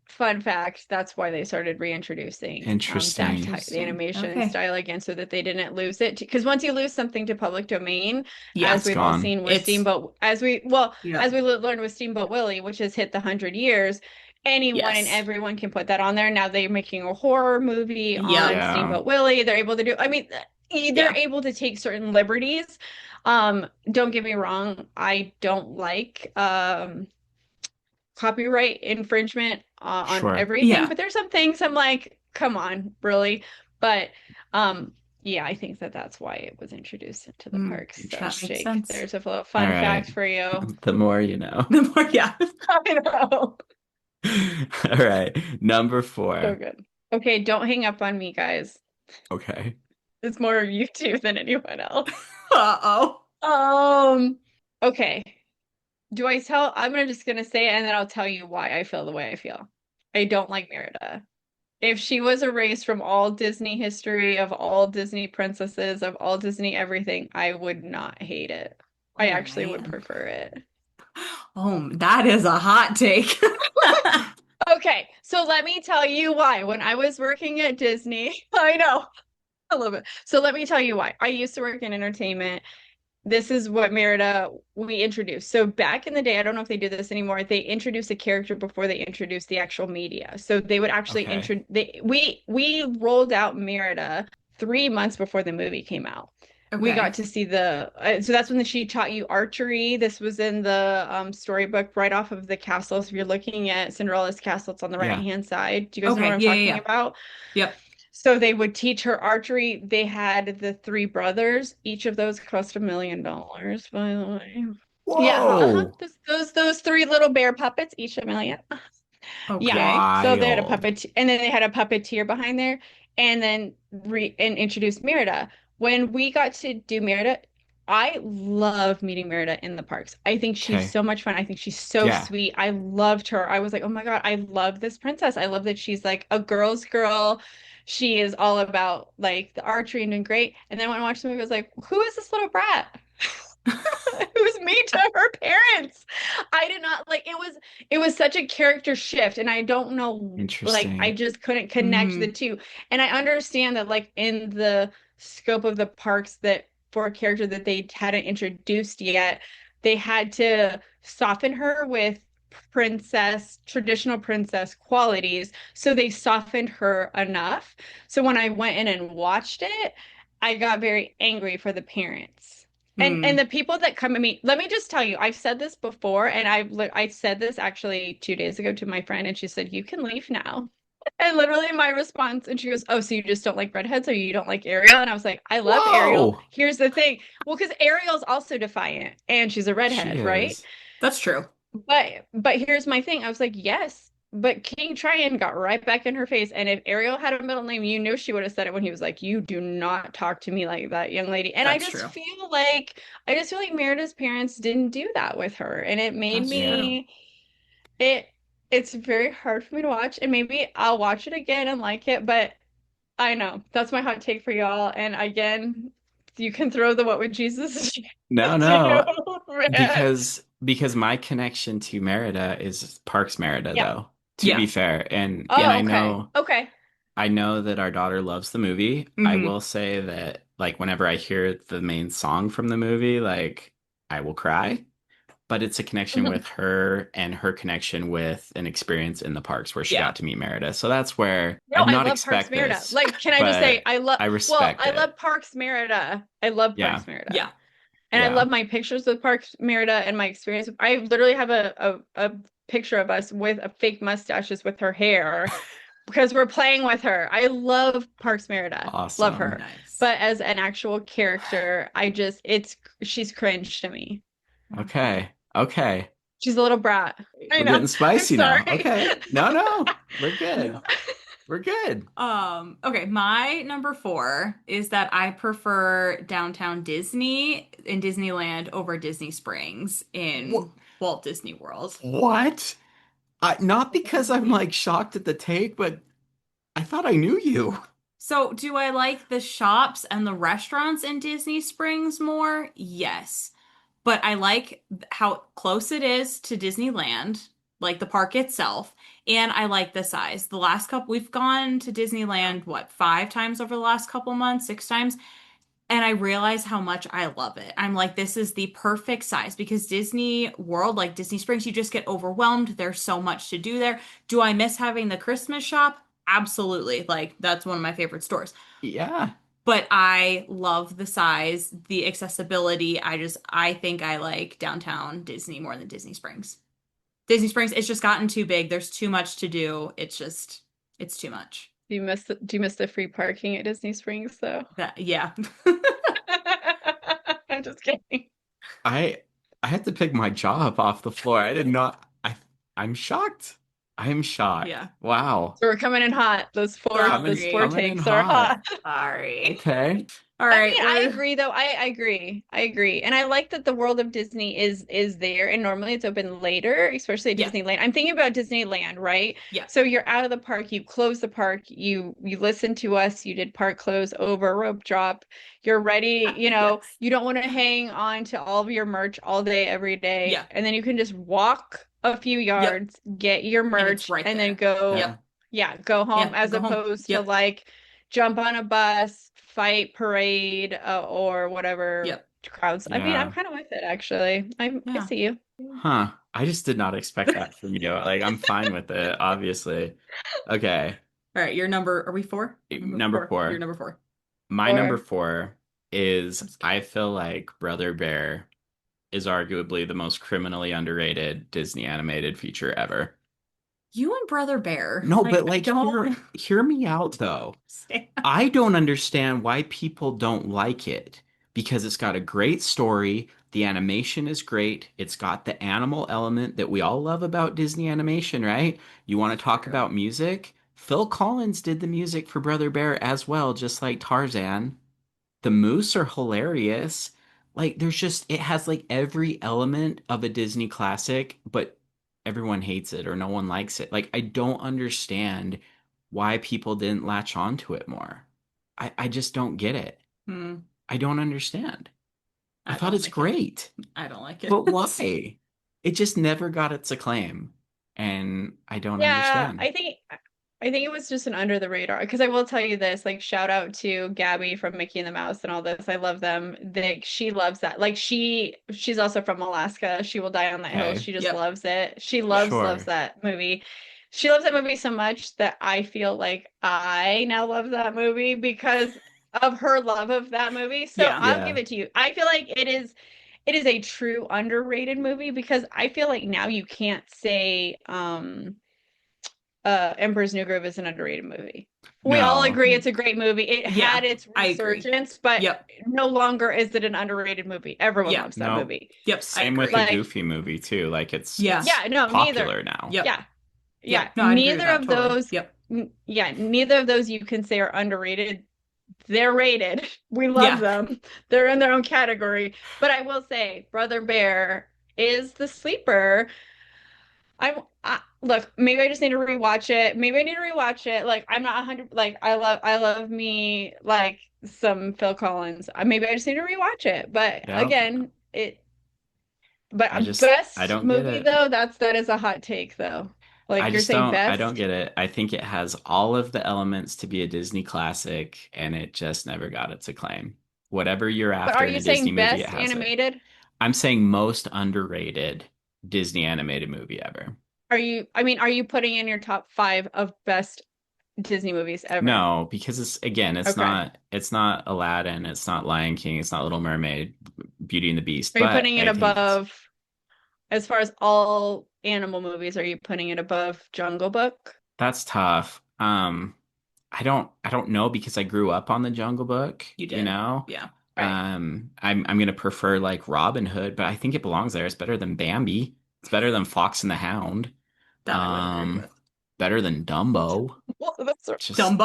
fun fact, that's why they started reintroducing that Interesting. type the Interesting. animation Okay. style again so that they didn't lose it. Because once you lose something to public domain, Yeah. as It's we've all gone. seen with It's Steamboat, yeah. as we learned with Steamboat Willie, which has hit the 100 years, anyone and Yes. everyone can put that on there. Now they're making a horror movie Yep. on Yeah, Steamboat Willie. They're able to do, I mean, they're Yeah. able to take certain liberties. Don't get me wrong, I don't like copyright infringement on sure. everything, Yeah. but there's some things I'm like, come on, really? But um, yeah, I think that that's why it was introduced into the Hmm. parks. So, That makes Jake, sense. there's a little All fun fact right. for you. The more you know. The more, yeah. I know. All right. Number So four. good. Okay, don't hang up on me, guys. Okay. It's more of you two than anyone else. Uh-oh. Um, okay. Do I tell? I'm just gonna say it and then I'll tell you why I feel the way I feel. I don't like Merida. If she was erased from all Disney history, of all Disney princesses, of all Disney everything, I would not hate it. I Oh actually would man. prefer it. Oh, that is a hot take. Okay, so let me tell you why. When I was working at Disney, I know, I love it. So let me tell you why. I used to work in entertainment. This is what Merida we introduced. So back in the day, I don't know if they do this anymore. They introduced a character before they introduced the actual media. So they would actually Okay. intro they we rolled out Merida 3 months before the movie came out. We got Okay. to see the so that's when she taught you archery. This was in the storybook right off of the castle. So if you're looking at Cinderella's castle, it's on the right Yeah. hand side. Do you guys know what Okay. I'm Yeah, yeah, talking yeah. about? Yep. So they would teach her archery. They had the three brothers. Each of those cost $1 million, by the way. Yeah, Whoa. those three little bear puppets, each 1 million. Yeah. Okay. So they had a Wild. puppet, and then they had a puppeteer behind there, and then introduced Merida. When we got to do Merida, I love meeting Merida in the parks. I think she's Okay. so much fun. I think she's so Yeah. sweet. I loved her. I was like, oh my God, I love this princess. I love that she's like a girl's girl. She is all about like the archery and doing great. And then when I watched the movie, I was like, who is this little brat? Who's me to her parents? I did not like it was such a character shift and I don't know like I Interesting. just couldn't connect the Hmm. two. And I understand that like in the scope of the parks that for a character that they hadn't introduced yet, they had to soften her with traditional princess qualities. So they softened her enough. So when I went in and watched it, I got very angry for the parents. And Hmm. the people that come at me, let me just tell you, I've said this before, and I said this actually 2 days ago to my friend, and she said, "You can leave now." And literally my response, and she goes, "Oh, so you just don't like redheads, or you don't like Ariel?" And I was like, "I love Ariel. Whoa. Here's the thing, well, because Ariel's also defiant, and she's a She redhead, right? is. That's true. But here's my thing. I was like, yes, but King Triton got right back in her face. And if Ariel had a middle name, you knew she would have said it when he was like, "You do not talk to me like that, young lady." And That's true. I just feel like Merida's parents didn't do that with her. And it made That's true. Yeah. me it it's very hard for me to watch. And maybe I'll watch it again and like it, but I know. That's my hot take for y'all. And again, you can throw the what would Jesus No, do, no, man. because my connection to Merida is Parks Merida, Yeah. though, to be Yeah. fair. And Oh, okay. Okay. I know that our daughter loves the movie. I Hmm. will say that like whenever I hear the main song from the movie, like I will cry. But it's a connection with her and her connection with an experience in the parks where she Yeah. got to meet Merida. So that's where I No, did I not love Parks expect Merida. this, Like, can I just say but I love I well, respect I it. love Parks Merida. I love Yeah. Parks Merida. Yeah. And I Yeah. love my pictures with Parks Merida and my experience. I literally have a picture of us with a fake mustaches with her hair because we're playing with her. I love Parks Merida. Love Awesome. her. Nice. But as an actual character, I just it's she's cringe to me. Okay. Okay. She's a little brat. I We're know. getting I'm spicy now. sorry. Okay. No, no. We're No. good. We're good. Okay, my number four is that I prefer downtown Disney in Disneyland over Disney Springs What? in Walt Disney World. What? Not because I'm like shocked at the take, but I thought I knew you. So, do I like the shops and the restaurants in Disney Springs more? Yes. But I like how close it is to Disneyland, like the park itself, and I like the size. The last couple, we've gone to Disneyland, what, 5 times over the last couple months, 6 times? And I realize how much I love it. I'm like, this is the perfect size because Disney World, like Disney Springs, you just get overwhelmed. There's so much to do there. Do I miss having the Christmas shop? Absolutely. Like, that's one of my favorite stores. Yeah. But I love the size, the accessibility. I think I like downtown Disney more than Disney Springs. Disney Springs, it's just gotten too big. There's too much to do. It's too much. Do you miss the free parking at Disney Springs though? Yeah. I'm just kidding. I I had to pick my jaw up off the floor. I did not I'm shocked. I'm shocked. Yeah. Wow. So we're coming in hot. Those four Sorry. Coming in takes are hot. hot. Sorry. Okay. All I right, mean, I we're agree though. I agree. I agree. And I like that the world of Disney is there and normally it's open later, especially at yeah, Disneyland. I'm thinking about Disneyland, right? yeah, So you're out of the park, you close the park, you listen to us, you did park close over rope drop. You're ready, yes, you don't want to hang on to all of your merch all day every day. yeah, And then you can just walk a few yep, yards, get your and it's merch right and then there. Yeah. go, Yep, yeah, go home yeah, as go home. opposed to Yep, like jump on a bus, fight parade, or whatever yep, crowds. I mean, I'm Yeah. kind of with it actually. I yeah. see you. Huh. I just did not expect that from you. Like I'm fine with it, obviously. Okay. All right, your number, are we four? Number Number four. Your four. number four. My number Or four is I'm scared. I feel like Brother Bear is arguably the most criminally underrated Disney animated feature ever. You and Brother Bear. No, Like, but I like don't hear me out though. understand. I don't understand why people don't like it because it's got a great story. The animation is great. It's got the animal element that we all love about Disney animation, right? You want to talk True. about music? Phil Collins did the music for Brother Bear as well, just like Tarzan. The moose are hilarious. Like there's just it has like every element of a Disney classic, but everyone hates it or no one likes it. Like I don't understand why people didn't latch on to it more. I just don't get it. Hmm. I don't understand. I I thought don't it's like it. great, I don't like but it. why? It just never got its acclaim, and I don't yeah, understand. I think it was just an under the radar because I will tell you this, like shout out to Gabby from Mickey and the Mouse and all this. I love them. She loves that. Like she's also from Alaska. She will die on that hill. Okay, She just Yep. loves it. She Yep. loves sure. that movie. She loves that movie so much that I feel like I now love that movie because of her love of that movie. So Yeah. I'll give Yeah. it to you. I feel like it is a true underrated movie because I feel like now you can't say Emperor's New Groove is an underrated movie. We all No. agree it's a great movie. It Yeah. had its I agree. resurgence, but Yep. no longer is it an underrated movie. Everyone Yeah. loves that No. movie. Yep. I Same with the agree. Like, Goofy movie too. Like Yeah. it's yeah, no, neither. popular now. Yep. Yeah, yeah, Yep. No, I'd agree with neither that of totally. those. Yep. Yeah, neither of those you can say are underrated. They're rated. We love Yeah. them. They're in their own category. But I will say, Brother Bear is the sleeper Look, maybe I just need to rewatch it. Maybe I need to rewatch it. Like I'm not 100 like I love me like some Phil Collins. Maybe I just need to rewatch it. But Yep. again, but I best don't get movie it. though, that is a hot take though. I Like you're just saying don't I don't best, get it. I think it has all of the elements to be a Disney classic and it just never got its acclaim. Whatever you're but are after in you a Disney saying movie, it best has it. animated? I'm saying most underrated Disney animated movie ever. Are you putting in your top five of best Disney movies ever? No, because it's again, Okay. it's not Aladdin, it's not Lion King, it's not Little Mermaid, Beauty and the Beast, Are you but putting it I think it's above, as far as all animal movies, are you putting it above Jungle Book? that's tough. I don't know because I grew up on the Jungle Book, You you did. know. Yeah. Right. I'm gonna prefer like Robin Hood, but I think it belongs there. It's better than Bambi. It's better than Fox and the Hound. That I would agree Um, with. better than Dumbo. Well, that's Just Dumbo.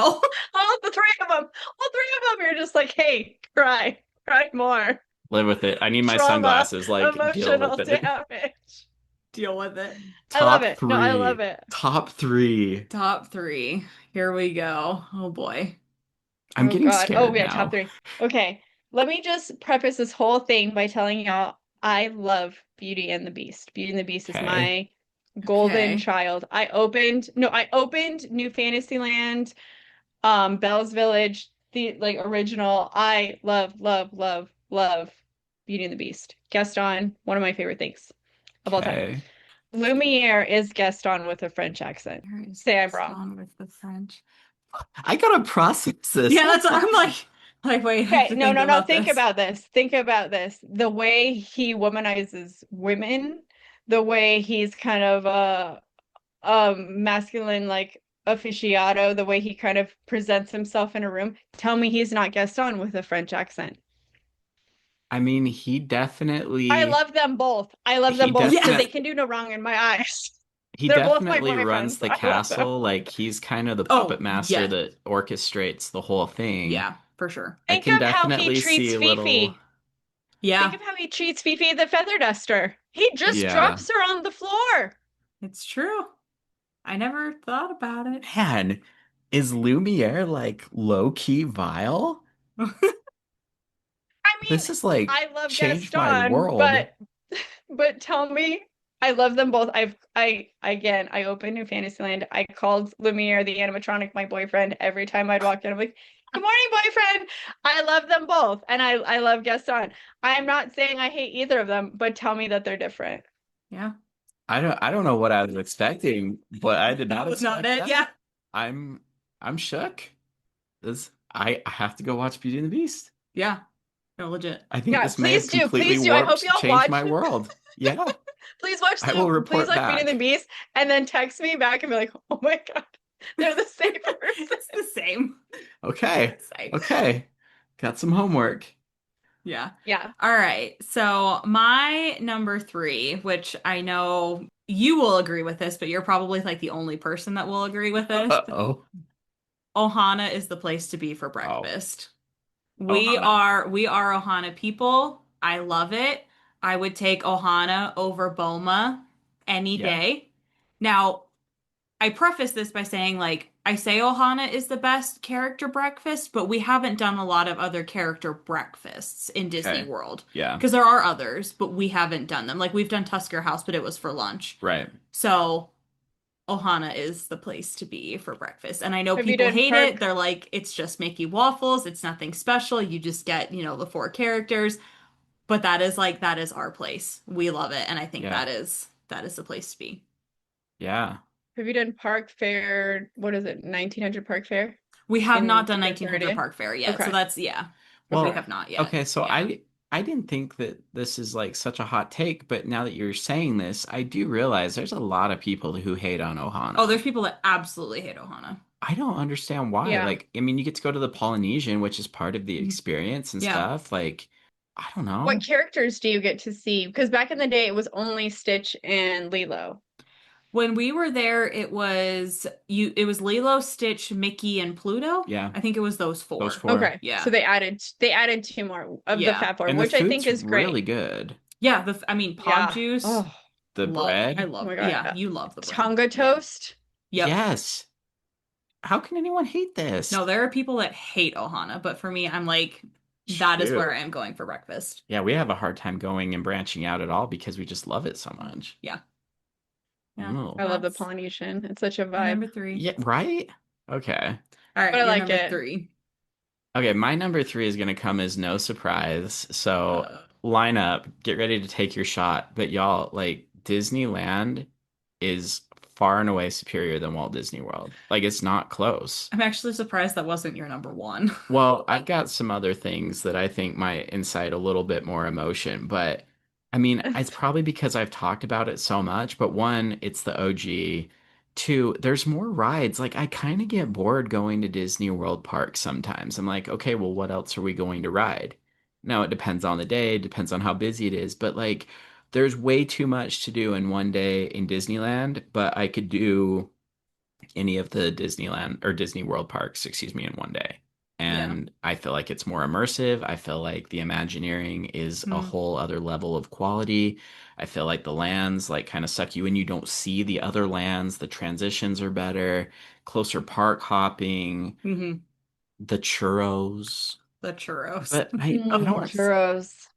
all the three of them. All three of them. You're just like, hey, cry, cry more. live with it. I need my Trauma, sunglasses, like deal emotional with it. damage. Deal with it. I love Top it. No, I love three. it. Top three. Top three. Here we go. Oh boy. I'm Oh getting God. Oh scared yeah, top now. three. Okay. Let me just preface this whole thing by telling y'all I love Beauty and the Beast. Beauty and the Beast is Okay. my golden Okay. child. I opened New Fantasyland, Belle's Village, the like original. I love, love, love, love Beauty and the Beast. Gaston, one of my favorite things of all time. Okay. Lumiere is Gaston with a French accent. Here is Say I'm wrong. Gaston with the French. I gotta process this. Yeah, Hold that's what I'm on. like, wait, I have Okay, to no, think no, no. about Think this. about this. Think about this. The way he womanizes women, the way he's kind of masculine like aficionado, the way he kind of presents himself in a room. Tell me he's not Gaston with a French accent. I mean, I love them both. I love he them both because they Yes. definitely can do no wrong in my eyes. he They're both my definitely runs boyfriends. the I love them. castle. Like he's kind of the puppet Oh, master yeah. that orchestrates the whole thing. Yeah, for sure. I Think can of how he definitely see treats a little, Fifi. Think Yeah, of how he treats Fifi the feather duster. He just yeah. drops her on the floor. it's true. I never thought about it. Man, is Lumiere like low key vile? I This mean, is like I love changed my Gaston, world. but tell me, I love them both. I opened New Fantasyland. I called Lumiere the animatronic my boyfriend every time I'd walk in. I'm like, "Good morning, boyfriend." I love them both, and I love Gaston. I'm not saying I hate either of them, but tell me that they're different. Yeah. I don't know what I was expecting, but I did That not was not expect it. that. Yeah. I'm I'm shook. This I have to go watch Beauty and the Beast. Yeah. No, legit. I think Yeah, this may have please do. completely Please do. I hope warped, y'all changed watch. my world. Yeah, I will Please report watch Beauty and the back. Beast and then text me back and be like, "Oh my God, they're the same person." It's the same. Okay. It's the same. Okay. Got some homework. Yeah. Yeah. All right. So my number three, which I know you will agree with this, but you're probably like the only person that will agree with this. Uh-oh. Ohana is the place to be for Oh, breakfast. Ohana. We are Ohana people. I love it. I would take Ohana over Boma any Yeah. day. Now, I preface this by saying, like, I say Ohana is the best character breakfast, but we haven't done a lot of other character breakfasts in Disney Okay. World. Yeah. Because there are others, but we haven't done them. Like, we've done Tusker House, but it was for lunch. Right. So, Ohana is the place to be for breakfast. And I know Have you people done hate it. park? They're like, it's just Mickey waffles. It's nothing special. You just get, the four characters. But that is our place. We love it. And I think Yeah. that is the place to be. Yeah. Have you done Park Fair? What is it? 1900 Park Fair We have not in done 1900 DFW? Park Fair yet. So Okay. that's, yeah, we Well, have not yet. okay, so Yeah. I didn't think that this is like such a hot take, but now that you're saying this, I do realize there's a lot of people who hate on Oh, Ohana. there's people that absolutely hate Ohana. I don't understand why. Yeah. Like, I mean, you get to go to the Polynesian, which is part of the Mhm. experience and Yeah. stuff. Like, I don't What know. characters do you get to see? Because back in the day, it was only Stitch and Lilo. When we were there, it was Lilo, Stitch, Mickey, and Pluto. Yeah, I think it was those those four. four. Okay. So Yeah. they added two more of the Yeah. Fat Four, And the which I think food's is really great. good. Yeah, I mean, Pog Yeah. Juice, Oh. The I bread? Oh love, my God. yeah, you love the bread. Tonga Yeah. toast. Yep. Yes. How can anyone hate this? No, there are people that hate Ohana, but for me, I'm like, that is where Shoot. I am going for breakfast. Yeah, we have a hard time going and branching out at all because we just love it so much. Yeah. Yeah. Oh. I So love the that's Polynesian. It's such a my vibe, number three. Yeah, right? Okay. All but right, I your like number it. three. Okay, my number three is going to come as no surprise. So Uh, line up, get ready to take your shot. But y'all, like, Disneyland is far and away superior than Walt Disney World. Like, it's not close. I'm actually surprised that wasn't your number one. Well, I've got some other things that I think might incite a little bit more emotion, but I mean, it's probably because I've talked about it so much. But one, it's the OG. Two, there's more rides. Like, I kind of get bored going to Disney World Park sometimes. I'm like, okay, well, what else are we going to ride? Now, it depends on the day, it depends on how busy it is, but like, there's way too much to do in one day in Disneyland, but I could do any of the Disneyland or Disney World parks, excuse me, in one day. Yeah. And I feel like it's more immersive. I feel like the Imagineering is a Mm. whole other level of quality. I feel like the lands like kind of suck you in. You don't see the other lands. The transitions are better, closer park hopping, Hmm. the churros. The churros. But I Of Mm, don't course. churros.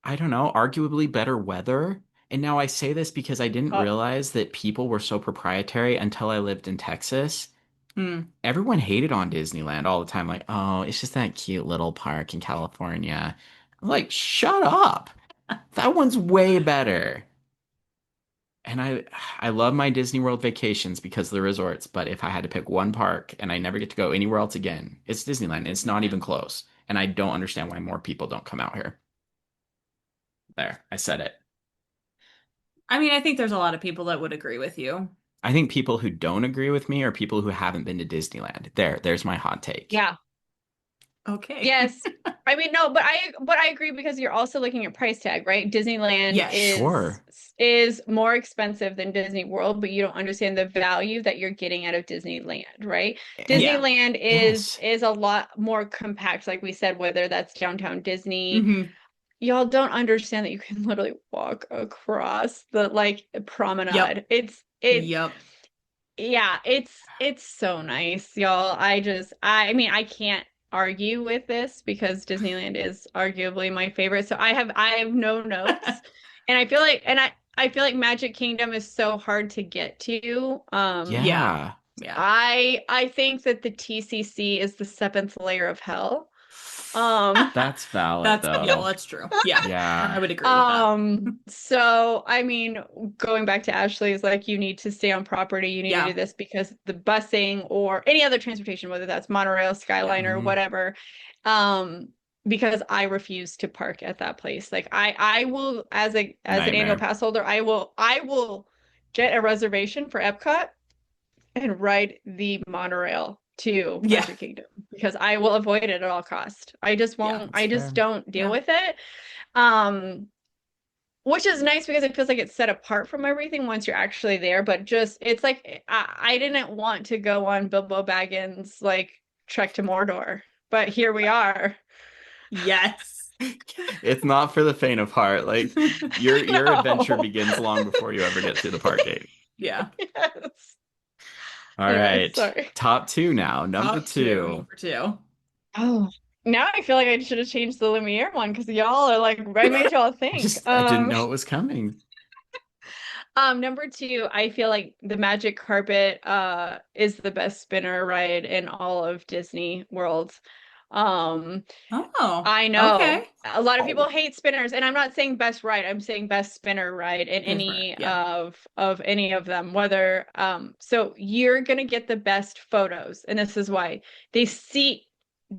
I don't know, arguably better weather. And now I say this because I didn't Oh, realize that people were so proprietary until I lived in Texas. Mm. Everyone hated on Disneyland all the time, like, oh, it's just that cute little park in California. I'm like, shut up. That one's way better. And I love my Disney World vacations because of the resorts, but if I had to pick one park and I never get to go anywhere else again, it's Disneyland. It's not even close. And I don't understand why more people don't come out here. There, I said it. I mean, I think there's a lot of people that would agree with you. I think people who don't agree with me are people who haven't been to Disneyland. There's my hot take. yeah. Okay. Yes. I mean, no, but I agree because you're also looking at price tag, right? Disneyland Yes. Sure. is more expensive than Disney World, but you don't understand the value that you're getting out of Disneyland, right? And Yeah. Disneyland is yes. is a lot more compact, like we said, whether that's downtown Disney. Hmm. Y'all don't understand that you can literally walk across the like Yep. promenade. It's Yep. yeah, it's so nice, y'all. I mean, I can't argue with this because Disneyland is arguably my favorite. So I have no notes. And I feel like Magic Kingdom is so hard to get to. Yeah. Yeah. Yeah. I think that the TCC is the seventh layer of hell. Um That's valid That's, yeah, well, though. that's true. Yeah. I Yeah. would agree with that. So I mean, going back to Ashley's, like you need to stay on property, you need to do Yeah. this because the busing or any other transportation, whether that's monorail, Yeah. Skyliner, Mhm. whatever, um, because I refuse to park at that place. Like I will as an annual Nightmare. pass holder, I will get a reservation for Epcot and ride the monorail to Yeah. Magic Kingdom because I will avoid it at all cost. I just Yeah. won't, That's I just fair. don't deal Yeah. with it. Um, which is nice because it feels like it's set apart from everything once you're actually there. But just it's like I didn't want to go on Bilbo Baggins like Trek to Mordor, but here we are. Yes. It's not for the faint of heart. Like your adventure No. begins long before you ever get through the park gate. Yeah. Yes. All Anyway, right. sorry. Top two now. Number Top two. two. Number two. Oh, now I feel like I should have changed the Lumiere one because y'all are like I made y'all think. I didn't know it was coming. Number two, I feel like the Magic Carpet is the best spinner ride in all of Disney World. Um, Oh, I know okay. a lot of people Oh, hate spinners, and I'm not saying best ride. I'm saying best spinner ride in That's right. any Yeah. of any of them. Whether so you're gonna get the best photos, and this is why they seat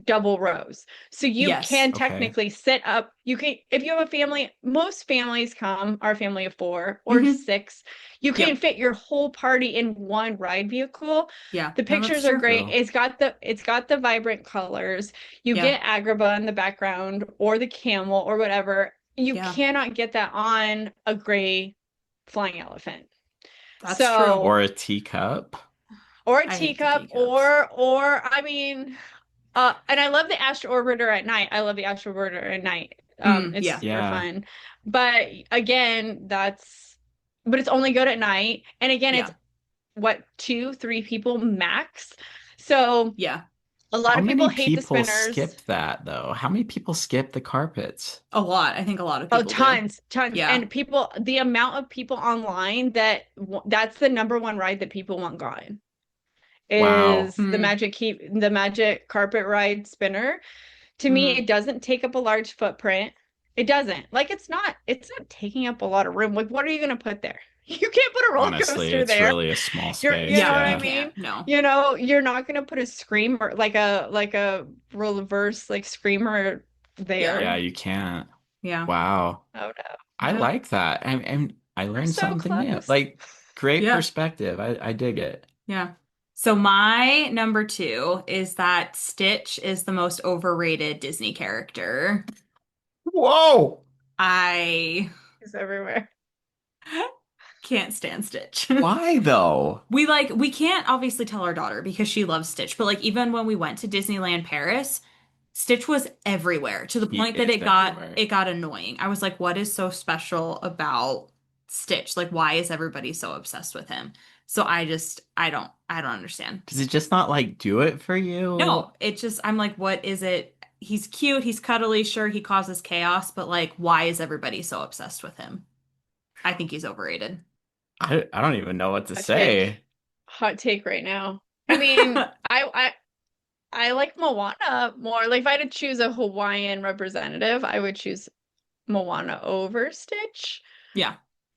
double rows. So you Yes. can okay. technically sit up. You can, if you have a family, most families come, our family of four or Hmm. six, you can Yep. fit your whole party in one ride vehicle. Yeah. The No, that's pictures are true. great. True. It's got the vibrant colors. You Yeah. get Agrabah in the background or the camel or whatever. You Yeah. cannot get that on a gray flying elephant. That's true. So, Or a teacup. or a I hate the teacup, teacups. or I mean, and I love the Astro Orbiter at night. I love the Astro Orbiter at night. Mm, It's yeah. super Yeah. fun. But again, that's but it's only good at night. And again, it's Yeah. what, two, three people max. So Yeah. a lot How of people many hate the people spinners. skip that though? How many people skip the carpets? A lot. I think a lot of Oh, people do. tons, tons. Yeah. And people, the amount of people online that that's the number one ride that people want gone Wow. is Mm, the magic carpet ride spinner. To me, mm. it doesn't take up a large footprint. It doesn't. Like it's not taking up a lot of room. Like what are you going to put there? You can't put a roller Honestly, coaster it's there. really a small You space. know Yeah, what I you Yeah. mean? can't. No. You're not going to put a screamer like a reverse like screamer Yeah. Yeah, there. you can't. Yeah. Wow. Oh no. I Yeah. like that. And I We're learned so something new. close. Like, great Yeah. perspective. I dig it. Yeah. So my number two is that Stitch is the most overrated Disney character. Whoa! I It's everywhere. can't stand Stitch. Why though? We can't obviously tell our daughter because she loves Stitch, but like even when we went to Disneyland Paris, Stitch was everywhere to the He point that is everywhere. it got annoying. I was like, what is so special about Stitch? Like why is everybody so obsessed with him? So I don't understand. Does it just not like do it for you? No, it just I'm like, what is it? He's cute, he's cuddly, sure he causes chaos, but like why is everybody so obsessed with him? I think he's overrated. I don't even know what to Hot take. say. Hot take right now. I mean, I like Moana more. Like if I had to choose a Hawaiian representative, I would choose Moana over Stitch. Yeah.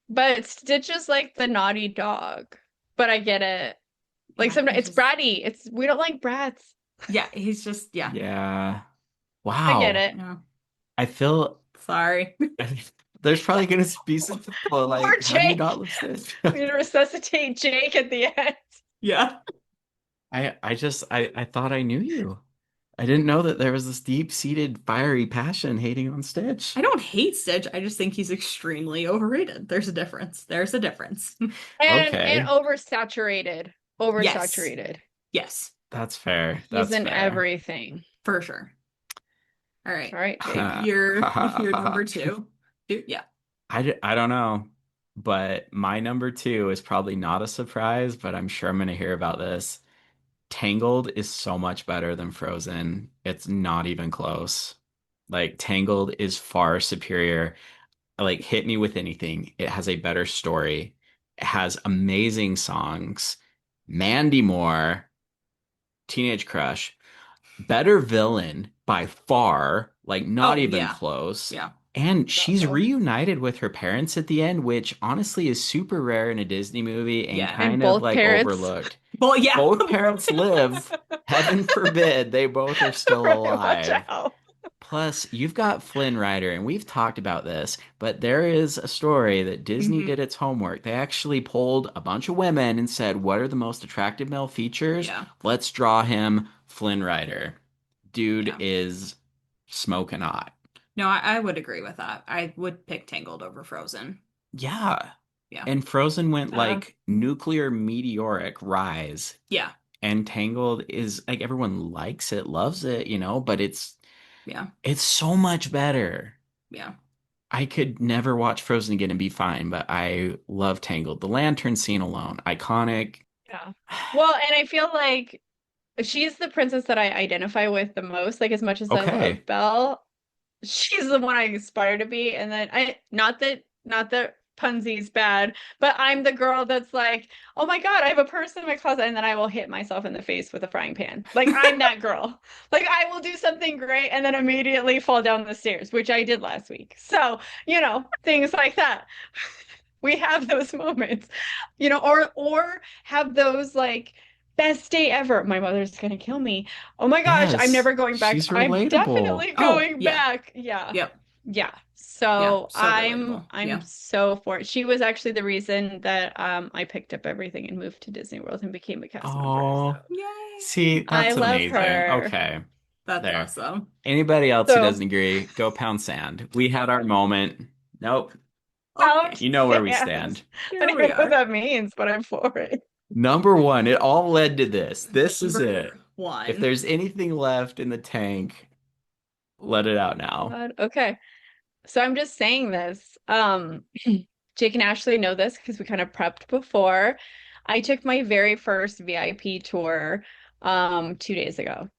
But Stitch is like the naughty dog. But I get it. Like Yeah, sometimes he's it's just bratty. It's we don't like brats. yeah, he's just yeah. Yeah. I get Wow. it. Yeah. I feel Sorry. there's probably gonna be some people Poor like, how do you Jake. not love Stitch? We need to resuscitate Jake at the end. Yeah. I thought I knew you. I didn't know that there was this deep-seated fiery passion hating on Stitch. I don't hate Stitch. I just think he's extremely overrated. There's a difference. There's a difference. And Okay, oversaturated. Yes. Oversaturated. Yes. that's fair. He's That's in fair. everything. For sure. All All right. right, Jake. Your number two. Dude, yeah. I don't know, but my number two is probably not a surprise, but I'm sure I'm gonna hear about this. Tangled is so much better than Frozen. It's not even close. Like Tangled is far superior. Like hit me with anything. It has a better story. It has amazing songs. Mandy Moore, Teenage Crush, better villain by far, like not Oh, even yeah. close. Yeah. And she's So, reunited with her parents at the end, which honestly is super rare in a Disney movie and Yeah. and kind of both like parents. overlooked. Well, yeah. Both parents live. Heaven forbid they both are still Right, watch alive. out. Plus, you've got Flynn Rider, and we've talked about this, but there is a story that Disney hmm did its homework. They actually polled a bunch of women and said, what are the most attractive male features? Yeah. Let's draw him Flynn Rider. Dude Yeah. is smoking hot. No, I would agree with that. I would pick Tangled over Frozen. Yeah. Yeah. And Frozen went Uh, like nuclear meteoric rise. Yeah. And Tangled is like everyone likes it, loves it, but Yeah. it's so much better. Yeah. I could never watch Frozen again and be fine, but I love Tangled. The lantern scene alone, iconic. yeah. Well, and I feel like she's the princess that I identify with the most. Like as much as I love Okay. Belle, she's the one I aspire to be. And then I not that Punsy's bad, but I'm the girl that's like, oh my God, I have a purse in my closet, and then I will hit myself in the face with a frying pan. Like I'm that girl. Like I will do something great and then immediately fall down the stairs, which I did last week. So, things like that. We have those moments, or have those like best day ever. My mother's gonna kill me. Oh my gosh, I'm Yes, never going back. she's I'm relatable. definitely Oh, going yeah. back. Yeah. Yep. Yeah. Yeah. So So I'm relatable. I'm Yeah. so for it. She was actually the reason that I picked up everything and moved to Disney World and became a cast member. So Oh, see, Yay. I that's love amazing. her. Okay, That's there. awesome. Anybody else who So doesn't agree, go pound sand. We had our moment. Nope. pound Okay. You know where we sand. stand. I Here don't we even know what are. that means, but I'm for it. Number one, it all led to this. This is it. Number If one. there's anything left in the tank, let it out now. God. Okay. So I'm just saying this. Jake and Ashley know this because we kind of prepped before. I took my very first VIP tour 2 days ago.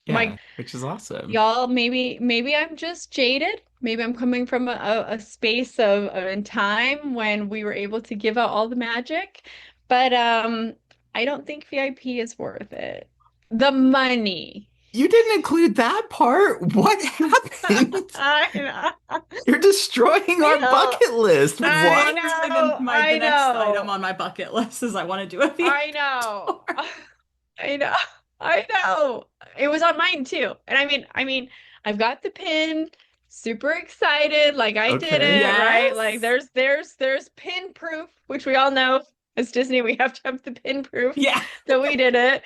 My Yeah, which is awesome. Y'all, maybe I'm just jaded. Maybe I'm coming from a space of in time when we were able to give out all the magic. But I don't think VIP is worth it. The money. You didn't include that part. What happened? I know. You're destroying I our know. bucket list. That's I What? actually know. the I next item know. on my bucket list is I want to do a I VIP know. tour. I know. I know. It was on mine too. And I've got the pin, super excited, like I did Okay. it, right? Like Yes. there's pin proof, which we all know as Disney, we have to have the pin proof Yeah. that we did it.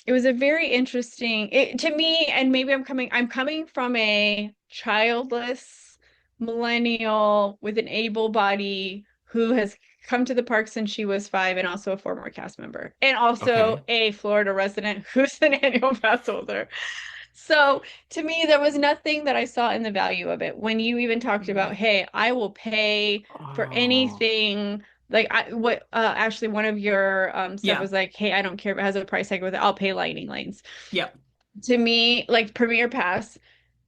It was a very interesting it to me, and maybe I'm coming from a childless millennial with an able body who has come to the park since she was 5 and also a former cast member and also Okay. a Florida resident who's an annual pass holder. So to me, there was nothing that I saw in the value of it. When you even talked about, Mm. hey, I will pay for Oh. anything. Like what Ashley, one of your stuff Yeah. was like, hey, I don't care if it has a price tag with it. I'll pay lightning lanes. Yep. To me, like Premier Pass,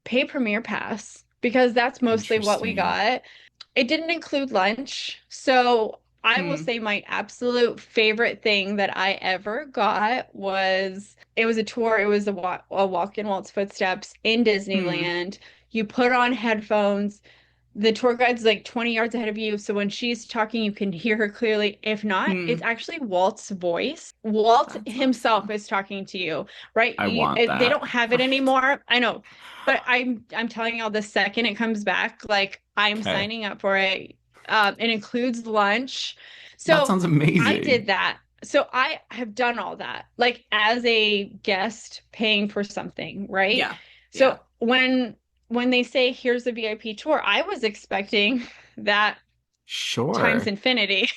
pay Premier Pass because that's mostly what we Interesting. got. It didn't include lunch. So I will Mm. say my absolute favorite thing that I ever got was it was a tour. It was a walk in Walt's footsteps in Mm. Disneyland. You put on headphones, the tour guide's like 20 yards ahead of you, so when she's talking, you can hear her clearly. If not, it's Mm. actually Walt's voice. Walt That's himself awesome. is talking to you, right? I want They that. don't have it Right. anymore. I know, but I'm telling y'all, the second it comes back, like I'm Okay. signing up for it. It includes lunch, That so sounds I amazing. did that. So I have done all that, like as a guest paying for something, right? Yeah. Yeah. So when they say here's a VIP tour, I was expecting that times Sure. infinity.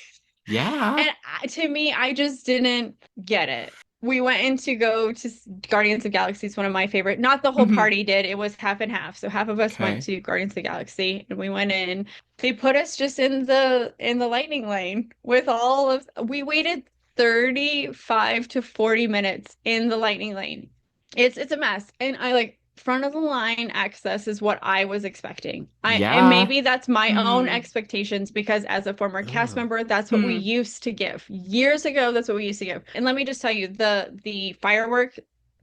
Yeah. And to me, I just didn't get it. We went in to go to Guardians of Galaxy, one of my favorite. Not the whole Hmm. party did. It was half and half. So half of us went Okay. to Guardians of the Galaxy and we went in. They put us just in the lightning lane with all of we waited 35 to 40 minutes in the lightning lane. It's a mess. And I like front of the line access is what I was expecting. And Yeah. maybe that's my own Mm. expectations because as a former cast Ugh. member, that's what we Mm. used to give. Years ago, that's what we used to give. And let me just tell you, the firework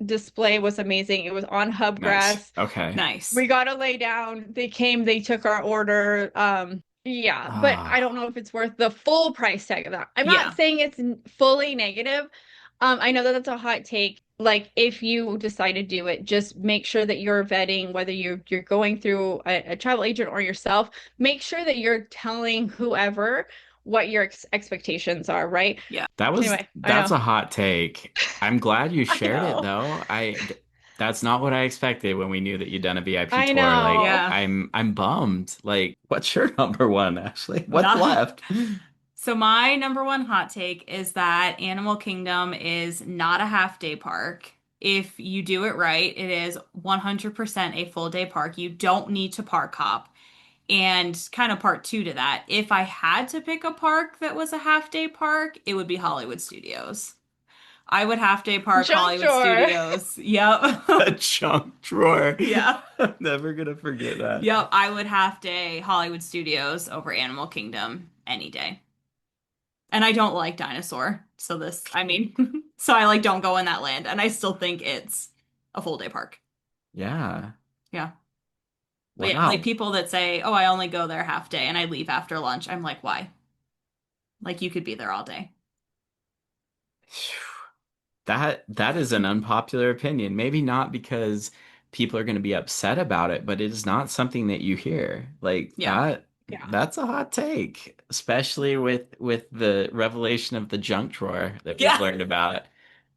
display was amazing. It was on Nice. Hubgrass. Okay. Nice. We got to lay down. They came, they took our order. Yeah, but I don't Ah. know if it's worth the full price tag of that. I'm not Yeah. saying it's fully negative. I know that that's a hot take. Like if you decide to do it, just make sure that you're vetting whether you're going through a travel agent or yourself. Make sure that you're telling whoever what your expectations are, right? Yeah. Anyway, I That's know. a hot take. I'm glad you I shared it know. though. That's not what I expected when we knew that you'd done a VIP I tour. Like know. Yeah. I'm bummed. Like what's your number one, Ashley? What's Not. left? So my number one hot take is that Animal Kingdom is not a half day park. If you do it right, it is 100% a full day park. You don't need to park hop. And kind of part two to that, if I had to pick a park that was a half day park, it would be Hollywood Studios. I would half day park Junk Hollywood drawer. Studios. Yep. A junk drawer. Yeah. I'm never gonna forget that. Yep. I would half day Hollywood Studios over Animal Kingdom any day. And I don't like dinosaur. So so I like don't go in that land. And I still think it's a full day park. Yeah. Yeah. But yeah, like Wow. people that say, oh, I only go there half day and I leave after lunch. I'm like, why? Like you could be there all day. That is an unpopular opinion. Maybe not because people are going to be upset about it, but it is not something that you hear. Like Yeah. Yeah. that's a hot take, especially with the revelation of the junk drawer that we've Yeah. learned about.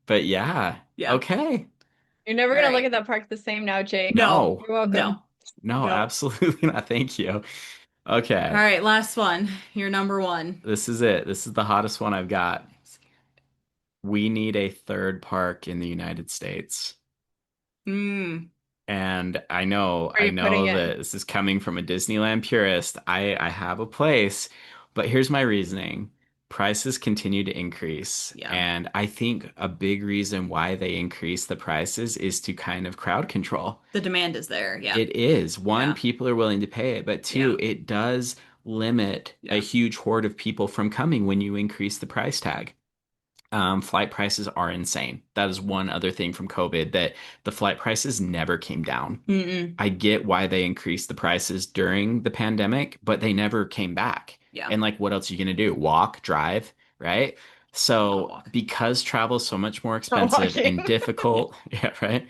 But yeah, Yeah. okay. You're never All gonna look right. at that park the same now, Jake. No, No. You're no. welcome. No, No. absolutely not. Thank you. All Okay. right, last one. Your number one. This is it. This is the hottest one I've got. We need a third park in the United States. Hmm. And Where are I you putting know it? that this is coming from a Disneyland purist. I have a place, but here's my reasoning. Prices continue to increase, Yeah. and I think a big reason why they increase the prices is to kind of crowd control. The demand is there. Yeah. It is. One, Yeah. people are willing to pay it, but Yeah. two, it does limit a Yeah. huge horde of people from coming when you increase the price tag. Flight prices are insane. That is one other thing from COVID that the flight prices never came down. Mm-mm. I get why they increased the prices during the pandemic, but they never came back. Yeah. And like, what else are you gonna do? Walk, drive, right? Not So walk. because travel is so much more Not expensive walking. and difficult, yeah, right?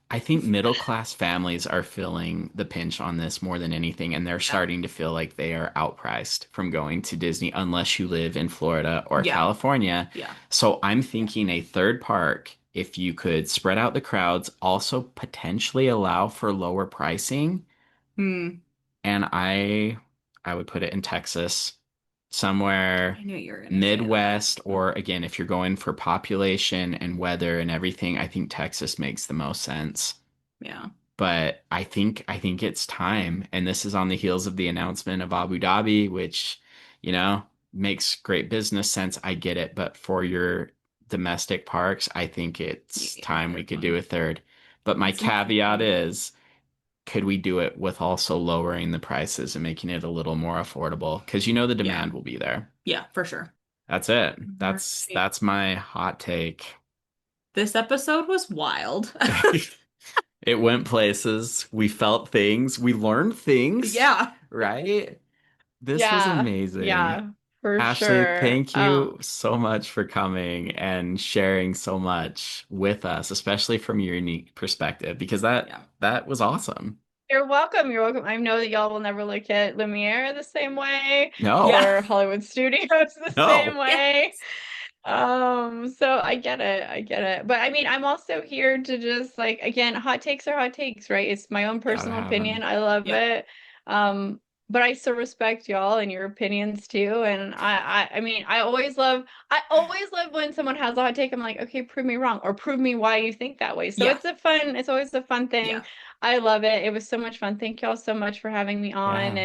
I think middle class families are feeling the pinch on this more than anything, and they're Yeah. starting to feel like they are outpriced from going to Disney unless you live in Florida or Yeah. California. Yeah. So I'm thinking a third park, if you could spread out the crowds, also potentially allow for lower pricing, Hmm. and I would put it in Texas, somewhere I knew you were gonna say that. Midwest, or again, if you're going for population and weather and everything, I think Texas makes the most sense. Yeah. But I think it's time, and this is on the heels of the announcement of Abu Dhabi, which, you know, makes great business sense. I get it, but for your domestic parks, I think You it's need a time we third could do one. a third. But my It's caveat enchanting. is, could we do it with also lowering the prices and making it a little more affordable? Because you know the Yeah. demand will be there. Yeah, for sure. That's it. All That's right. that's my hot take. This episode was wild. It went places. We felt things. We learned things, Yeah. right? This was Yeah, amazing. yeah, for Ashley, sure. thank you so much for coming and sharing so much with us, especially from your unique perspective, because that Yeah. that was awesome. You're welcome. You're welcome. I know that y'all will never look at Lumiere the same way No, Yeah. or Hollywood Studios the same no. way. Yes. So I get it. I get it. But I mean, I'm also here to just like again, hot takes are hot takes, right? It's my own Gotta personal have opinion. him. I love Yeah. it. Um, but I still respect y'all and your opinions too. And I mean, I always love when someone has a hot take. I'm like, okay, prove me wrong or prove me why you think that way. So Yeah. it's always a fun thing. Yeah. I love it. It was so much fun. Thank y'all so much for having me on, Yeah.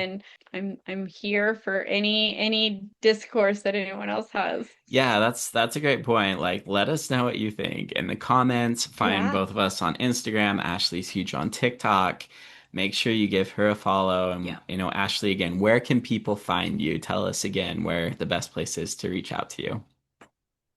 and I'm here for any discourse that anyone else has. Yeah, that's a great point. Like, let us know what you think in the comments. Find Yeah. both of us on Instagram. Ashley's huge on TikTok. Make sure you give her a follow. And, Yeah. Ashley, again, where can people find you? Tell us again where the best place is to reach out to you.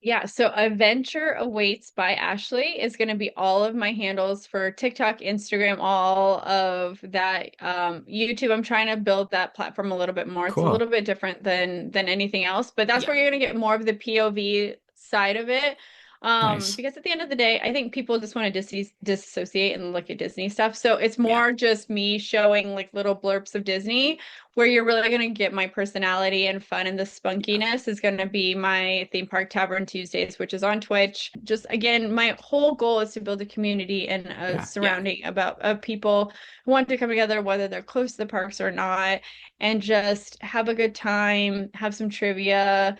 Yeah, so Adventure Awaits by Ashley is going to be all of my handles for TikTok, Instagram, all of that. YouTube, I'm trying to build that platform a little bit more. It's a Cool. little bit different than anything else, but that's Yeah. where you're going to get more of the POV side of it. Nice. Because at the end of the day, I think people just want to disassociate and look at Disney stuff. So it's Yeah. more just me showing like little blurps of Disney where you're really going to get my personality and fun, and the Yeah. spunkiness is going to be my theme park tavern Tuesdays, which is on Twitch. Just again, my whole goal is to build a community and a Yeah. Yeah. surrounding about of people who want to come together, whether they're close to the parks or not, and just have a good time, have some trivia,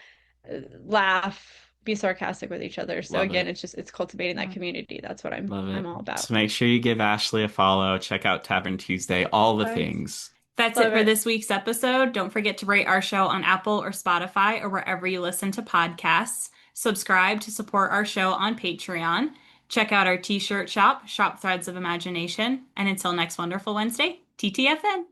laugh, be sarcastic with each other. So Love again, it. it's cultivating that Yeah. community. That's what I'm Love I'm it. all about. So make sure you give Ashley a follow. Check out Tavern Tuesday, all the Bye. things. That's it Love for it. this week's episode. Don't forget to rate our show on Apple or Spotify or wherever you listen to podcasts. Subscribe to support our show on Patreon. Check out our t shirt shop, Shop Threads of Imagination. And until next wonderful Wednesday, TTFN.